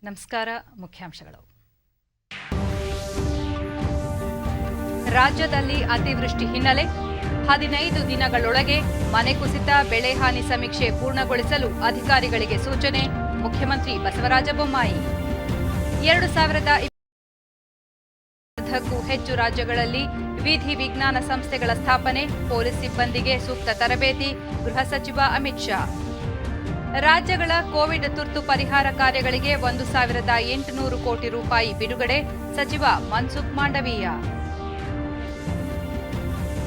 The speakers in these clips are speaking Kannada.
ನಮಸ್ಕಾರ. ಮುಖ್ಯಾಂಶಗಳು. ರಾಜ್ಯದಲ್ಲಿ ಅತಿವೃಷ್ಟಿ ಹಿನ್ನೆಲೆ 15 ದಿನಗಳೊಳಗೆ ಮನೆ ಕುಸಿತ, ಬೆಳೆ ಹಾನಿ ಸಮೀಕ್ಷೆ ಪೂರ್ಣಗೊಳಿಸಲು ಅಧಿಕಾರಿಗಳಿಗೆ ಸೂಚನೆ. ಮುಖ್ಯಮಂತ್ರಿ ಬಸವರಾಜ ಬೊಮ್ಮಾಯಿ. 2020ಕ್ಕೂ ಹೆಚ್ಚು ರಾಜ್ಯಗಳಲ್ಲಿ ವಿಧಿ ವಿಜ್ಞಾನ ಸಂಸ್ಥೆಗಳ ಸ್ಥಾಪನೆ, ಪೊಲೀಸ್ ಸಿಬ್ಬಂದಿಗೆ ಸೂಕ್ತ ತರಬೇತಿ. ಗೃಹ ಸಚಿವ ಅಮಿತ್ ಶಾ. ರಾಜ್ಯಗಳ ಕೋವಿಡ್ ತುರ್ತು ಪರಿಹಾರ ಕಾರ್ಯಗಳಿಗೆ 1,800 ಕೋಟಿ ರೂಪಾಯಿ ಬಿಡುಗಡೆ. ಸಚಿವ ಮನ್ಸುಖ್ ಮಾಂಡವೀಯ.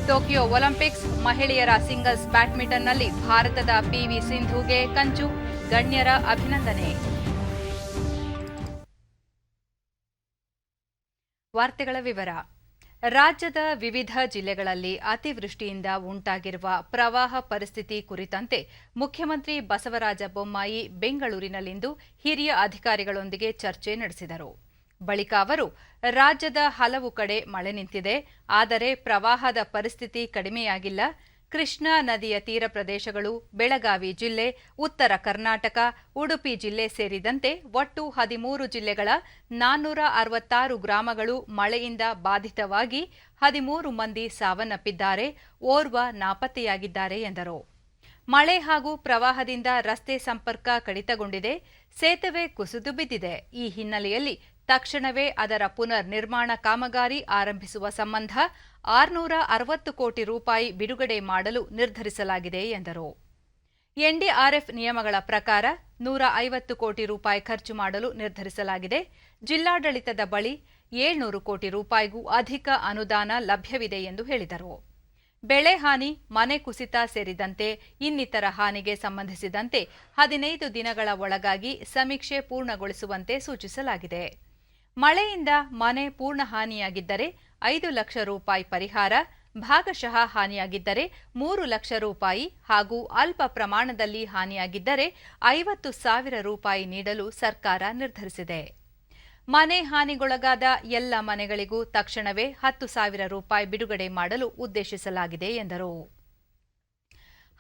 ಟೋಕಿಯೋ ಒಲಿಂಪಿಕ್ಸ್ ಮಹಿಳೆಯರ ಸಿಂಗಲ್ಸ್ ಬ್ಯಾಡ್ಮಿಂಟನ್ನಲ್ಲಿ ಭಾರತದ ಪಿವಿ ಸಿಂಧುಗೆ ಕಂಚು. ಗಣ್ಯರ ಅಭಿನಂದನೆ. ವಾರ್ತೆಗಳ ವಿವರ. ರಾಜ್ಯದ ವಿವಿಧ ಜಿಲ್ಲೆಗಳಲ್ಲಿ ಅತಿವೃಷ್ಟಿಯಿಂದ ಉಂಟಾಗಿರುವ ಪ್ರವಾಹ ಪರಿಸ್ಥಿತಿ ಕುರಿತಂತೆ ಮುಖ್ಯಮಂತ್ರಿ ಬಸವರಾಜ ಬೊಮ್ಮಾಯಿ ಬೆಂಗಳೂರಿನಲ್ಲಿಂದು ಹಿರಿಯ ಅಧಿಕಾರಿಗಳೊಂದಿಗೆ ಚರ್ಚೆ ನಡೆಸಿದರು. ಬಳಿಕ ಅವರು ರಾಜ್ಯದ ಹಲವು ಕಡೆ ಮಳೆ ನಿಂತಿದೆ, ಆದರೆ ಪ್ರವಾಹದ ಪರಿಸ್ಥಿತಿ ಕಡಿಮೆಯಾಗಿಲ್ಲ. ಕೃಷ್ಣಾ ನದಿಯ ತೀರ ಪ್ರದೇಶಗಳು, ಬೆಳಗಾವಿ ಜಿಲ್ಲೆ, ಉತ್ತರ ಕರ್ನಾಟಕ, ಉಡುಪಿ ಜಿಲ್ಲೆ ಸೇರಿದಂತೆ ಒಟ್ಟು 13 ಜಿಲ್ಲೆಗಳ 466 ಗ್ರಾಮಗಳು ಮಳೆಯಿಂದ ಬಾಧಿತವಾಗಿ 13 ಮಂದಿ ಸಾವನ್ನಪ್ಪಿದ್ದಾರೆ, ಓರ್ವ ನಾಪತ್ತೆಯಾಗಿದ್ದಾರೆ ಎಂದರು. ಮಳೆ ಹಾಗೂ ಪ್ರವಾಹದಿಂದ ರಸ್ತೆ ಸಂಪರ್ಕ ಕಡಿತಗೊಂಡಿದೆ, ಸೇತುವೆ ಕುಸಿದು ಬಿದ್ದಿದೆ. ಈ ಹಿನ್ನೆಲೆಯಲ್ಲಿ ತಕ್ಷಣವೇ ಅದರ ಪುನರ್ ನಿರ್ಮಾಣ ಕಾಮಗಾರಿ ಆರಂಭಿಸುವ ಸಂಬಂಧ 660 ಕೋಟಿ ರೂಪಾಯಿ ಬಿಡುಗಡೆ ಮಾಡಲು ನಿರ್ಧರಿಸಲಾಗಿದೆ ಎಂದರು. ಎನ್ಡಿಆರ್ಎಫ್ ನಿಯಮಗಳ ಪ್ರಕಾರ 150 ಕೋಟಿ ರೂಪಾಯಿ ಖರ್ಚು ಮಾಡಲು ನಿರ್ಧರಿಸಲಾಗಿದೆ. ಜಿಲ್ಲಾಡಳಿತದ ಬಳಿ 700 ಕೋಟಿ ರೂಪಾಯಿಗೂ ಅಧಿಕ ಅನುದಾನ ಲಭ್ಯವಿದೆ ಎಂದು ಹೇಳಿದರು. ಬೆಳೆ ಹಾನಿ, ಮನೆ ಕುಸಿತ ಸೇರಿದಂತೆ ಇನ್ನಿತರ ಹಾನಿಗೆ ಸಂಬಂಧಿಸಿದಂತೆ 15 ದಿನಗಳ ಒಳಗಾಗಿ ಸಮೀಕ್ಷೆ ಪೂರ್ಣಗೊಳಿಸುವಂತೆ ಸೂಚಿಸಲಾಗಿದೆ. ಮಳೆಯಿಂದ ಮನೆ ಪೂರ್ಣ ಹಾನಿಯಾಗಿದ್ದರೆ 5 ಲಕ್ಷ ರೂಪಾಯಿ ಪರಿಹಾರ, ಭಾಗಶಃ ಹಾನಿಯಾಗಿದ್ದರೆ 3 ಲಕ್ಷ ರೂಪಾಯಿ ಹಾಗೂ ಅಲ್ಪ ಪ್ರಮಾಣದಲ್ಲಿ ಹಾನಿಯಾಗಿದ್ದರೆ 50,000 ರೂಪಾಯಿ ನೀಡಲು ಸರ್ಕಾರ ನಿರ್ಧರಿಸಿದೆ. ಮನೆ ಹಾನಿಗೊಳಗಾದ ಎಲ್ಲ ಮನೆಗಳಿಗೂ ತಕ್ಷಣವೇ 10,000 ರೂಪಾಯಿ ಬಿಡುಗಡೆ ಮಾಡಲು ಉದ್ದೇಶಿಸಲಾಗಿದೆ ಎಂದರು.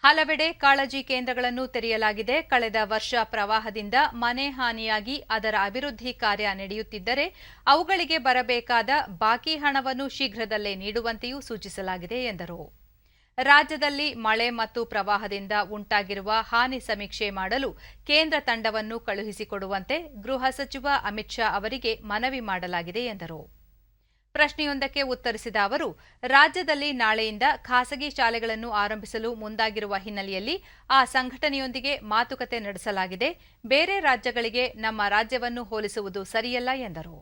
ಹಲವೆಡೆ ಕಾಳಜಿ ಕೇಂದ್ರಗಳನ್ನು ತೆರೆಯಲಾಗಿದೆ. ಕಳೆದ ವರ್ಷ ಪ್ರವಾಹದಿಂದ ಮನೆ ಹಾನಿಯಾಗಿ ಅದರ ಅಭಿವೃದ್ಧಿ ಕಾರ್ಯ ನಡೆಯುತ್ತಿದ್ದರೆ ಅವುಗಳಿಗೆ ಬರಬೇಕಾದ ಬಾಕಿ ಹಣವನ್ನು ಶೀಘ್ರದಲ್ಲೇ ನೀಡುವಂತೆಯೂ ಸೂಚಿಸಲಾಗಿದೆ ಎಂದರು. ರಾಜ್ಯದಲ್ಲಿ ಮಳೆ ಮತ್ತು ಪ್ರವಾಹದಿಂದ ಉಂಟಾಗಿರುವ ಹಾನಿ ಸಮೀಕ್ಷೆ ಮಾಡಲು ಕೇಂದ್ರ ತಂಡವನ್ನು ಕಳುಹಿಸಿಕೊಡುವಂತೆ ಗೃಹ ಸಚಿವ ಅಮಿತ್ ಶಾ ಅವರಿಗೆ ಮನವಿ ಮಾಡಲಾಗಿದೆ ಎಂದರು. ಪ್ರಶ್ನೆಯೊಂದಕ್ಕೆ ಉತ್ತರಿಸಿದ ಅವರು, ರಾಜ್ಯದಲ್ಲಿ ನಾಳೆಯಿಂದ ಖಾಸಗಿ ಶಾಲೆಗಳನ್ನು ಆರಂಭಿಸಲು ಮುಂದಾಗಿರುವ ಹಿನ್ನೆಲೆಯಲ್ಲಿ ಆ ಸಂಘಟನೆಯೊಂದಿಗೆ ಮಾತುಕತೆ ನಡೆಸಲಾಗಿದೆ. ಬೇರೆ ರಾಜ್ಯಗಳಿಗೆ ನಮ್ಮ ರಾಜ್ಯವನ್ನು ಹೋಲಿಸುವುದು ಸರಿಯಲ್ಲ ಎಂದರು.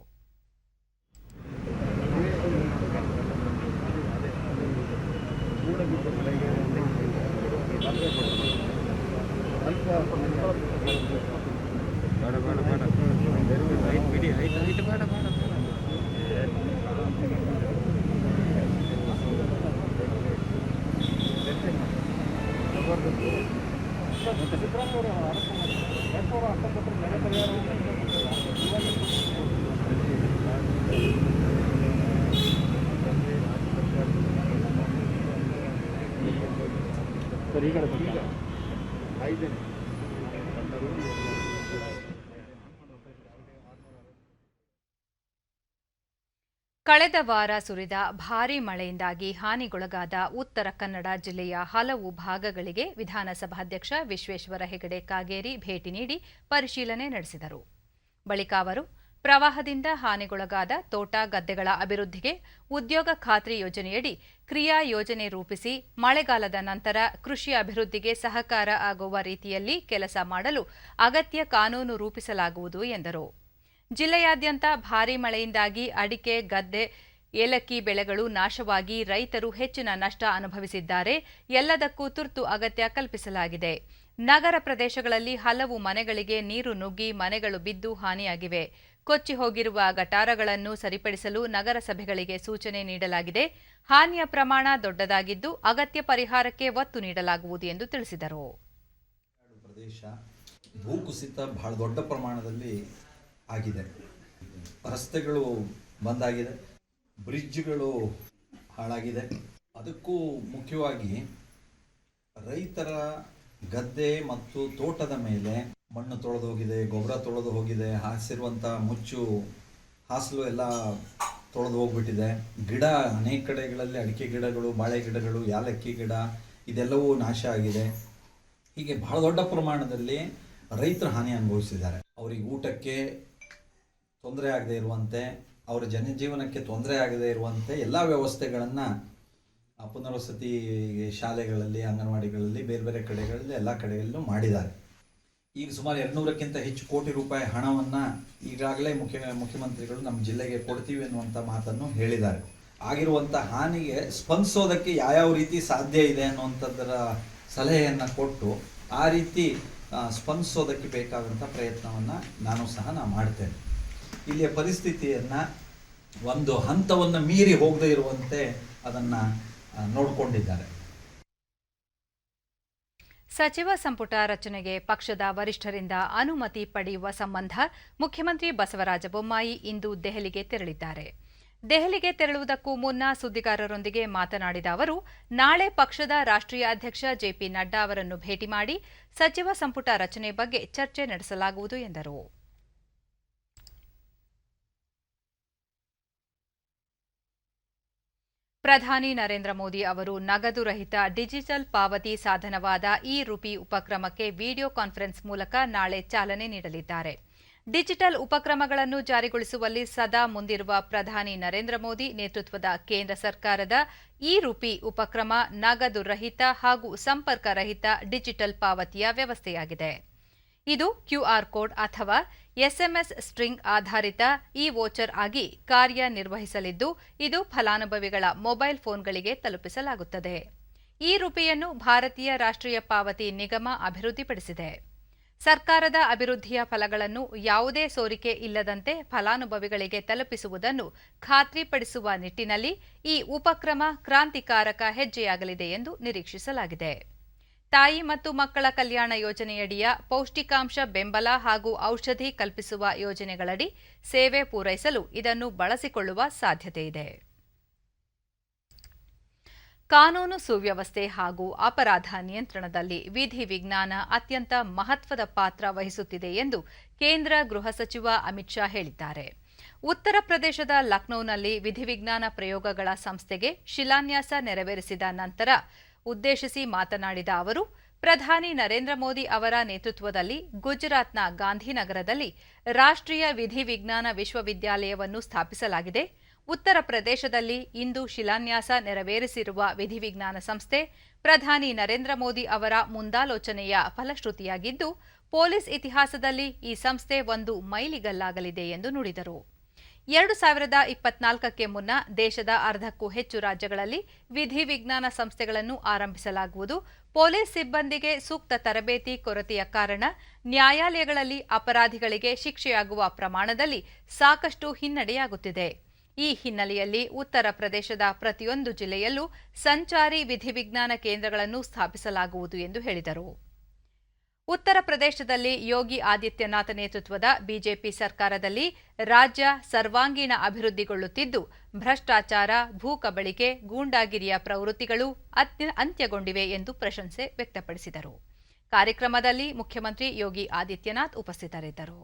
ಕಳೆದ ವಾರ ಸುರಿದ ಭಾರೀ ಮಳೆಯಿಂದಾಗಿ ಹಾನಿಗೊಳಗಾದ ಉತ್ತರ ಕನ್ನಡ ಜಿಲ್ಲೆಯ ಹಲವು ಭಾಗಗಳಿಗೆ ವಿಧಾನಸಭಾಧ್ಯಕ್ಷ ವಿಶ್ವೇಶ್ವರ ಹೆಗಡೆ ಕಾಗೇರಿ ಭೇಟಿ ನೀಡಿ ಪರಿಶೀಲನೆ ನಡೆಸಿದರು. ಬಳಿಕ ಅವರು ಪ್ರವಾಹದಿಂದ ಹಾನಿಗೊಳಗಾದ ತೋಟ ಗದ್ದೆಗಳ ಅಭಿವೃದ್ಧಿಗೆ ಉದ್ಯೋಗ ಖಾತ್ರಿ ಯೋಜನೆಯಡಿ ಕ್ರಿಯಾ ಯೋಜನೆ ರೂಪಿಸಿ ಮಳೆಗಾಲದ ನಂತರ ಕೃಷಿ ಅಭಿವೃದ್ಧಿಗೆ ಸಹಕಾರ ಆಗುವ ರೀತಿಯಲ್ಲಿ ಕೆಲಸ ಮಾಡಲು ಅಗತ್ಯ ಕಾನೂನು ರೂಪಿಸಲಾಗುವುದು ಎಂದರು. ಜಿಲ್ಲೆಯಾದ್ಯಂತ ಭಾರೀ ಮಳೆಯಿಂದಾಗಿ ಅಡಿಕೆ, ಗದ್ದೆ, ಏಲಕ್ಕಿ ಬೆಳೆಗಳು ನಾಶವಾಗಿ ರೈತರು ಹೆಚ್ಚಿನ ನಷ್ಟ ಅನುಭವಿಸಿದ್ದಾರೆ. ಎಲ್ಲದಕ್ಕೂ ತುರ್ತು ಅಗತ್ಯ ಕಲ್ಪಿಸಲಾಗಿದೆ. ನಗರ ಪ್ರದೇಶಗಳಲ್ಲಿ ಹಲವು ಮನೆಗಳಿಗೆ ನೀರು ನುಗ್ಗಿ ಮನೆಗಳು ಬಿದ್ದು ಹಾನಿಯಾಗಿವೆ. ಕೊಚ್ಚಿ ಹೋಗಿರುವ ಗಟಾರಗಳನ್ನು ಸರಿಪಡಿಸಲು ನಗರಸಭೆಗಳಿಗೆ ಸೂಚನೆ ನೀಡಲಾಗಿದೆ. ಹಾನಿಯ ಪ್ರಮಾಣ ದೊಡ್ಡದಾಗಿದ್ದು ಅಗತ್ಯ ಪರಿಹಾರಕ್ಕೆ ಒತ್ತು ನೀಡಲಾಗುವುದು ಎಂದು ತಿಳಿಸಿದರು. ಭೂಕುಸಿತ ಬಹಳ ದೊಡ್ಡ ಪ್ರಮಾಣದಲ್ಲಿ ಆಗಿದೆ. ರಸ್ತೆಗಳು ಬಂದಾಗಿದೆ, ಬ್ರಿಡ್ಜ್ಗಳು ಹಾಳಾಗಿದೆ. ಅದಕ್ಕೂ ಮುಖ್ಯವಾಗಿ ರೈತರ ಗದ್ದೆ ಮತ್ತು ತೋಟದ ಮೇಲೆ ಮಣ್ಣು ತೊಳೆದು ಹೋಗಿದೆ, ಗೊಬ್ಬರ ತೊಳೆದು ಹೋಗಿದೆ, ಹಾಸಿರುವಂಥ ಹಾಸಲು ಎಲ್ಲ ತೊಳೆದು ಹೋಗ್ಬಿಟ್ಟಿದೆ. ಗಿಡ ಅನೇಕ ಕಡೆಗಳಲ್ಲಿ ಅಡಿಕೆ ಗಿಡಗಳು, ಬಾಳೆ ಗಿಡಗಳು, ಯಾಲಕ್ಕಿ ಗಿಡ ಇದೆಲ್ಲವೂ ನಾಶ ಆಗಿದೆ. ಹೀಗೆ ಬಹಳ ದೊಡ್ಡ ಪ್ರಮಾಣದಲ್ಲಿ ರೈತರು ಹಾನಿ ಅನುಭವಿಸಿದ್ದಾರೆ. ಅವರಿಗೆ ಊಟಕ್ಕೆ ತೊಂದರೆ ಆಗದೆ ಇರುವಂತೆ, ಅವರ ಜನಜೀವನಕ್ಕೆ ತೊಂದರೆ ಆಗದೆ ಇರುವಂತೆ ಎಲ್ಲ ವ್ಯವಸ್ಥೆಗಳನ್ನು ಪುನರ್ವಸತಿ ಶಾಲೆಗಳಲ್ಲಿ, ಅಂಗನವಾಡಿಗಳಲ್ಲಿ, ಬೇರೆ ಬೇರೆ ಕಡೆಗಳಲ್ಲಿ ಎಲ್ಲ ಕಡೆಯಲ್ಲೂ ಮಾಡಿದ್ದಾರೆ. ಈಗ ಸುಮಾರು 200ಕ್ಕಿಂತ ಹೆಚ್ಚು ಕೋಟಿ ರೂಪಾಯಿ ಹಣವನ್ನು ಈಗಾಗಲೇ ಮುಖ್ಯಮಂತ್ರಿಗಳು ನಮ್ಮ ಜಿಲ್ಲೆಗೆ ಕೊಡ್ತೀವಿ ಅನ್ನುವಂಥ ಮಾತನ್ನು ಹೇಳಿದ್ದಾರೆ. ಆಗಿರುವಂಥ ಹಾನಿಗೆ ಸ್ಪಂದಿಸೋದಕ್ಕೆ ಯಾವ್ಯಾವ ರೀತಿ ಸಾಧ್ಯ ಇದೆ ಅನ್ನುವಂಥದ್ದರ ಸಲಹೆಯನ್ನು ಕೊಟ್ಟು ಆ ರೀತಿ ಸ್ಪಂದಿಸೋದಕ್ಕೆ ಬೇಕಾದಂಥ ಪ್ರಯತ್ನವನ್ನು ನಾನು ಮಾಡ್ತೇನೆ. ಇಲ್ಲಿಯ ಪರಿಸ್ಥಿತಿಯನ್ನು ಒಂದು ಹಂತವನ್ನು ಮೀರಿ ಹೋಗದೇ ಇರುವಂತೆ ಅದನ್ನು ನೋಡಿಕೊಂಡಿದ್ದಾರೆ. ಸಚಿವ ಸಂಪುಟ ರಚನೆಗೆ ಪಕ್ಷದ ವರಿಷ್ಠರಿಂದ ಅನುಮತಿ ಪಡೆಯುವ ಸಂಬಂಧ ಮುಖ್ಯಮಂತ್ರಿ ಬಸವರಾಜ ಬೊಮ್ಮಾಯಿ ಇಂದು ದೆಹಲಿಗೆ ತೆರಳಿದ್ದಾರೆ. ದೆಹಲಿಗೆ ತೆರಳುವುದಕ್ಕೂ ಮುನ್ನ ಸುದ್ದಿಗಾರರೊಂದಿಗೆ ಮಾತನಾಡಿದ ಅವರು, ನಾಳೆ ಪಕ್ಷದ ರಾಷ್ಟ್ರೀಯ ಅಧ್ಯಕ್ಷ ಜೆಪಿ ನಡ್ಡಾ ಅವರನ್ನು ಭೇಟಿ ಮಾಡಿ ಸಚಿವ ಸಂಪುಟ ರಚನೆ ಬಗ್ಗೆ ಚರ್ಚೆ ನಡೆಸಲಾಗುವುದು ಎಂದರು. ಪ್ರಧಾನಿ ನರೇಂದ್ರ ಮೋದಿ ಅವರು ನಗದು ರಹಿತ ಡಿಜಿಟಲ್ ಪಾವತಿ ಸಾಧನವಾದ ಇ-ರುಪಿ ಉಪಕ್ರಮಕ್ಕೆ ವಿಡಿಯೋ ಕಾನ್ಫರೆನ್ಸ್ ಮೂಲಕ ನಾಳೆ ಚಾಲನೆ ನೀಡಲಿದ್ದಾರೆ. ಡಿಜಿಟಲ್ ಉಪಕ್ರಮಗಳನ್ನು ಜಾರಿಗೊಳಿಸುವಲ್ಲಿ ಸದಾ ಮುಂದಿರುವ ಪ್ರಧಾನಿ ನರೇಂದ್ರ ಮೋದಿ ನೇತೃತ್ವದ ಕೇಂದ್ರ ಸರ್ಕಾರದ ಇ-ರುಪಿ ಉಪಕ್ರಮ ನಗದು ರಹಿತ ಹಾಗೂ ಸಂಪರ್ಕ ರಹಿತ ಡಿಜಿಟಲ್ ಪಾವತಿಯ ವ್ಯವಸ್ಥೆಯಾಗಿದೆ. ಇದು ಕ್ಯೂಆರ್ ಕೋಡ್ ಅಥವಾ ಎಸ್ಎಂಎಸ್ ಸ್ಟ್ರಿಂಗ್ ಆಧಾರಿತ ಇ-ವೋಚರ್ ಆಗಿ ಕಾರ್ಯನಿರ್ವಹಿಸಲಿದ್ದು, ಇದು ಫಲಾನುಭವಿಗಳ ಮೊಬೈಲ್ ಫೋನ್ಗಳಿಗೆ ತಲುಪಿಸಲಾಗುತ್ತದೆ. ಇ-ರುಪಿಯನ್ನು ಭಾರತೀಯ ರಾಷ್ಟ್ರೀಯ ಪಾವತಿ ನಿಗಮ ಅಭಿವೃದ್ಧಿಪಡಿಸಿದೆ. ಸರ್ಕಾರದ ಅಭಿವೃದ್ಧಿಯ ಫಲಗಳನ್ನು ಯಾವುದೇ ಸೋರಿಕೆ ಇಲ್ಲದಂತೆ ಫಲಾನುಭವಿಗಳಿಗೆ ತಲುಪಿಸುವುದನ್ನು ಖಾತ್ರಿಪಡಿಸುವ ನಿಟ್ಟಿನಲ್ಲಿ ಈ ಉಪಕ್ರಮ ಕ್ರಾಂತಿಕಾರಕ ಹೆಜ್ಜೆಯಾಗಲಿದೆ ಎಂದು ನಿರೀಕ್ಷಿಸಲಾಗಿದೆ. ತಾಯಿ ಮತ್ತು ಮಕ್ಕಳ ಕಲ್ಯಾಣ ಯೋಜನೆಯಡಿಯ ಪೌಷ್ಟಿಕಾಂಶ ಬೆಂಬಲ ಹಾಗೂ ಔಷಧಿ ಕಲ್ಪಿಸುವ ಯೋಜನೆಗಳಡಿ ಸೇವೆ ಪೂರೈಸಲು ಇದನ್ನು ಬಳಸಿಕೊಳ್ಳುವ ಸಾಧ್ಯತೆಯಿದೆ. ಕಾನೂನು ಸುವ್ಯವಸ್ಥೆ ಹಾಗೂ ಅಪರಾಧ ನಿಯಂತ್ರಣದಲ್ಲಿ ವಿಧಿವಿಜ್ಞಾನ ಅತ್ಯಂತ ಮಹತ್ವದ ಪಾತ್ರ ವಹಿಸುತ್ತಿದೆ ಎಂದು ಕೇಂದ್ರ ಗೃಹ ಸಚಿವ ಅಮಿತ್ ಶಾ ಹೇಳಿದ್ದಾರೆ. ಉತ್ತರ ಪ್ರದೇಶದ ಲಕ್ನೋನಲ್ಲಿ ವಿಧಿವಿಜ್ಞಾನ ಪ್ರಯೋಗಗಳ ಸಂಸ್ಥೆಗೆ ಶಿಲಾನ್ಯಾಸ ನೆರವೇರಿಸಿದ ನಂತರ ಉದ್ದೇಶಿಸಿ ಮಾತನಾಡಿದ ಅವರು, ಪ್ರಧಾನಿ ನರೇಂದ್ರ ಮೋದಿ ಅವರ ನೇತೃತ್ವದಲ್ಲಿ ಗುಜರಾತ್ನ ಗಾಂಧಿನಗರದಲ್ಲಿ ರಾಷ್ಟ್ರೀಯ ವಿಧಿವಿಜ್ಞಾನ ವಿಶ್ವವಿದ್ಯಾಲಯವನ್ನು ಸ್ಥಾಪಿಸಲಾಗಿದೆ. ಉತ್ತರ ಪ್ರದೇಶದಲ್ಲಿ ಇಂದು ಶಿಲಾನ್ಯಾಸ ನೆರವೇರಿಸಿರುವ ವಿಧಿವಿಜ್ಞಾನ ಸಂಸ್ಥೆ ಪ್ರಧಾನಿ ನರೇಂದ್ರ ಮೋದಿ ಅವರ ಮುಂದಾಲೋಚನೆಯ ಫಲಶ್ರುತಿಯಾಗಿದ್ದು, ಪೊಲೀಸ್ ಇತಿಹಾಸದಲ್ಲಿ ಈ ಸಂಸ್ಥೆ ಒಂದು ಮೈಲಿಗಲ್ಲಾಗಲಿದೆ ಎಂದು ನುಡಿದರು. 2024ಕ್ಕೆ ಮುನ್ನ ದೇಶದ ಅರ್ಧಕ್ಕೂ ಹೆಚ್ಚು ರಾಜ್ಯಗಳಲ್ಲಿ ವಿಧಿವಿಜ್ಞಾನ ಸಂಸ್ಥೆಗಳನ್ನು ಆರಂಭಿಸಲಾಗುವುದು. ಪೊಲೀಸ್ ಸಿಬ್ಬಂದಿಗೆ ಸೂಕ್ತ ತರಬೇತಿ ಕೊರತೆಯ ಕಾರಣ ನ್ಯಾಯಾಲಯಗಳಲ್ಲಿ ಅಪರಾಧಿಗಳಿಗೆ ಶಿಕ್ಷೆಯಾಗುವ ಪ್ರಮಾಣದಲ್ಲಿ ಸಾಕಷ್ಟು ಹಿನ್ನಡೆಯಾಗುತ್ತಿದೆ. ಈ ಹಿನ್ನೆಲೆಯಲ್ಲಿ ಉತ್ತರ ಪ್ರದೇಶದ ಪ್ರತಿಯೊಂದು ಜಿಲ್ಲೆಯಲ್ಲೂ ಸಂಚಾರಿ ವಿಧಿವಿಜ್ಞಾನ ಕೇಂದ್ರಗಳನ್ನು ಸ್ಥಾಪಿಸಲಾಗುವುದು ಎಂದು ಹೇಳಿದರು. ಉತ್ತರ ಪ್ರದೇಶದಲ್ಲಿ ಯೋಗಿ ಆದಿತ್ಯನಾಥ್ ನೇತೃತ್ವದ ಬಿಜೆಪಿ ಸರ್ಕಾರದಲ್ಲಿ ರಾಜ್ಯ ಸರ್ವಾಂಗೀಣ ಅಭಿವೃದ್ಧಿಗೊಳ್ಳುತ್ತಿದ್ದು, ಭ್ರಷ್ಟಾಚಾರ, ಭೂಕಬಳಿಕೆ, ಗೂಂಡಾಗಿರಿಯ ಪ್ರವೃತ್ತಿಗಳು ಅಂತ್ಯಗೊಂಡಿವೆ ಎಂದು ಪ್ರಶಂಸೆ ವ್ಯಕ್ತಪಡಿಸಿದರು. ಕಾರ್ಯಕ್ರಮದಲ್ಲಿ ಮುಖ್ಯಮಂತ್ರಿ ಯೋಗಿ ಆದಿತ್ಯನಾಥ್ ಉಪಸ್ಥಿತರಿದ್ದರು.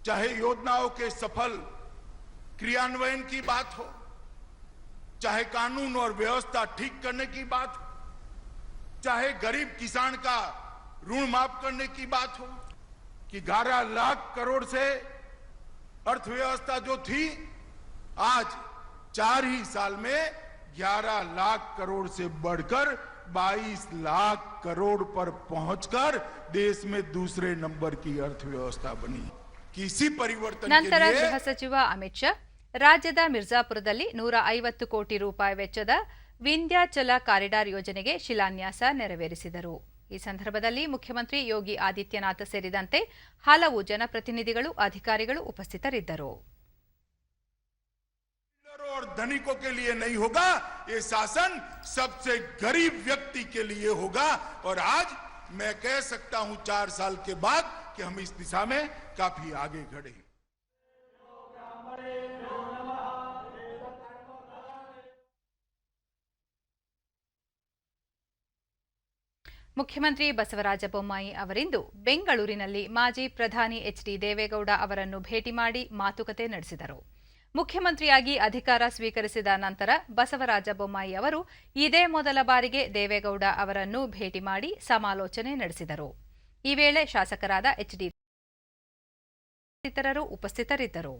चाहे योजनाओं के सफल क्रियान्वयन की बात हो, चाहे कानून और व्यवस्था ठीक करने की बात हो, चाहे गरीब किसान का ऋण माफ करने की बात हो, कि 11 लाख करोड़ से अर्थव्यवस्था जो थी आज 4 ही साल में 11 लाख करोड़ से बढ़कर 22 लाख करोड़ पर पहुंचकर देश में दूसरे नंबर की अर्थव्यवस्था बनी. ನಂತರ ಗೃಹ ಸಚಿವ ಅಮಿತ್ ಶಾ ರಾಜ್ಯದ ಮಿರ್ಜಾಪುರದಲ್ಲಿ 150 ಕೋಟಿ ರೂಪಾಯಿ ವೆಚ್ಚದ ವಿಂಧ್ಯಾಚಲ ಕಾರಿಡಾರ್ ಯೋಜನೆಗೆ ಶಿಲಾನ್ಯಾಸ ನೆರವೇರಿಸಿದರು. ಈ ಸಂದರ್ಭದಲ್ಲಿ ಮುಖ್ಯಮಂತ್ರಿ ಯೋಗಿ ಆದಿತ್ಯನಾಥ್ ಸೇರಿದಂತೆ ಹಲವು ಜನಪ್ರತಿನಿಧಿಗಳು, ಅಧಿಕಾರಿಗಳು ಉಪಸ್ಥಿತರಿದ್ದರು. और धनिकों के लिए नहीं होगा, ये शासन सबसे गरीब व्यक्ति के लिए होगा. और आज मैं कह सकता हूं 4 साल के बाद कि हम इस दिशा में काफी आगे बढ़े. ಮುಖ್ಯಮಂತ್ರಿ ಬಸವರಾಜ ಬೊಮ್ಮಾಯಿ ಅವರಿಂದು ಬೆಂಗಳೂರಿನಲ್ಲಿ ಮಾಜಿ ಪ್ರಧಾನಿ ಎಚ್ಡಿ ದೇವೇಗೌಡ ಅವರನ್ನು ಭೇಟಿ ಮಾಡಿ ಮಾತುಕತೆ ನಡೆಸಿದರು. ಮುಖ್ಯಮಂತ್ರಿಯಾಗಿ ಅಧಿಕಾರ ಸ್ವೀಕರಿಸಿದ ನಂತರ ಬಸವರಾಜ ಬೊಮ್ಮಾಯಿ ಅವರು ಇದೇ ಮೊದಲ ಬಾರಿಗೆ ದೇವೇಗೌಡ ಅವರನ್ನು ಭೇಟಿ ಮಾಡಿ ಸಮಾಲೋಚನೆ ನಡೆಸಿದರು. ಈ ವೇಳೆ ಶಾಸಕರಾದ ಎಚ್ಡಿ ಇತರರು ಉಪಸ್ಥಿತರಿದ್ದರು.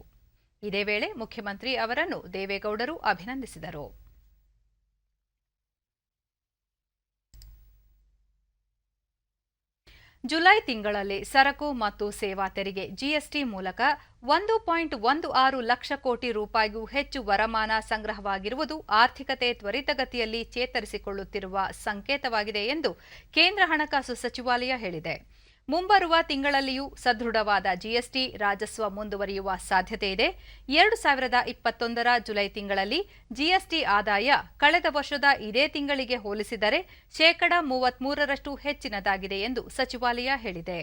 ಇದೇ ವೇಳೆ ಮುಖ್ಯಮಂತ್ರಿ ಅವರನ್ನು ದೇವೇಗೌಡರು ಅಭಿನಂದಿಸಿದರು. ಜುಲೈ ತಿಂಗಳಲ್ಲಿ ಸರಕು ಮತ್ತು ಸೇವಾ ತೆರಿಗೆ ಜಿಎಸ್ಟಿ ಮೂಲಕ 1.16 ಲಕ್ಷ ಕೋಟಿ ರೂಪಾಯಿಗೂ ಹೆಚ್ಚು ವರಮಾನ ಸಂಗ್ರಹವಾಗಿರುವುದು ಆರ್ಥಿಕತೆ ತ್ವರಿತಗತಿಯಲ್ಲಿ ಚೇತರಿಸಿಕೊಳ್ಳುತ್ತಿರುವ ಸಂಕೇತವಾಗಿದೆ ಎಂದು ಕೇಂದ್ರ ಹಣಕಾಸು ಸಚಿವಾಲಯ ಹೇಳಿದೆ. ಮುಂಬರುವ ತಿಂಗಳಲ್ಲಿಯೂ ಸದೃಢವಾದ ಜಿಎಸ್ಟಿ ರಾಜಸ್ವ ಮುಂದುವರಿಯುವ ಸಾಧ್ಯತೆ ಇದೆ. 2021ರ ಜುಲೈ ತಿಂಗಳಲ್ಲಿ ಜಿಎಸ್ಟಿ ಆದಾಯ ಕಳೆದ ವರ್ಷದ ಇದೇ ತಿಂಗಳಿಗೆ ಹೋಲಿಸಿದರೆ ಶೇಕಡಾ 33ರಷ್ಟು ಹೆಚ್ಚಿನದಾಗಿದೆ ಎಂದು ಸಚಿವಾಲಯ ಹೇಳಿದೆ.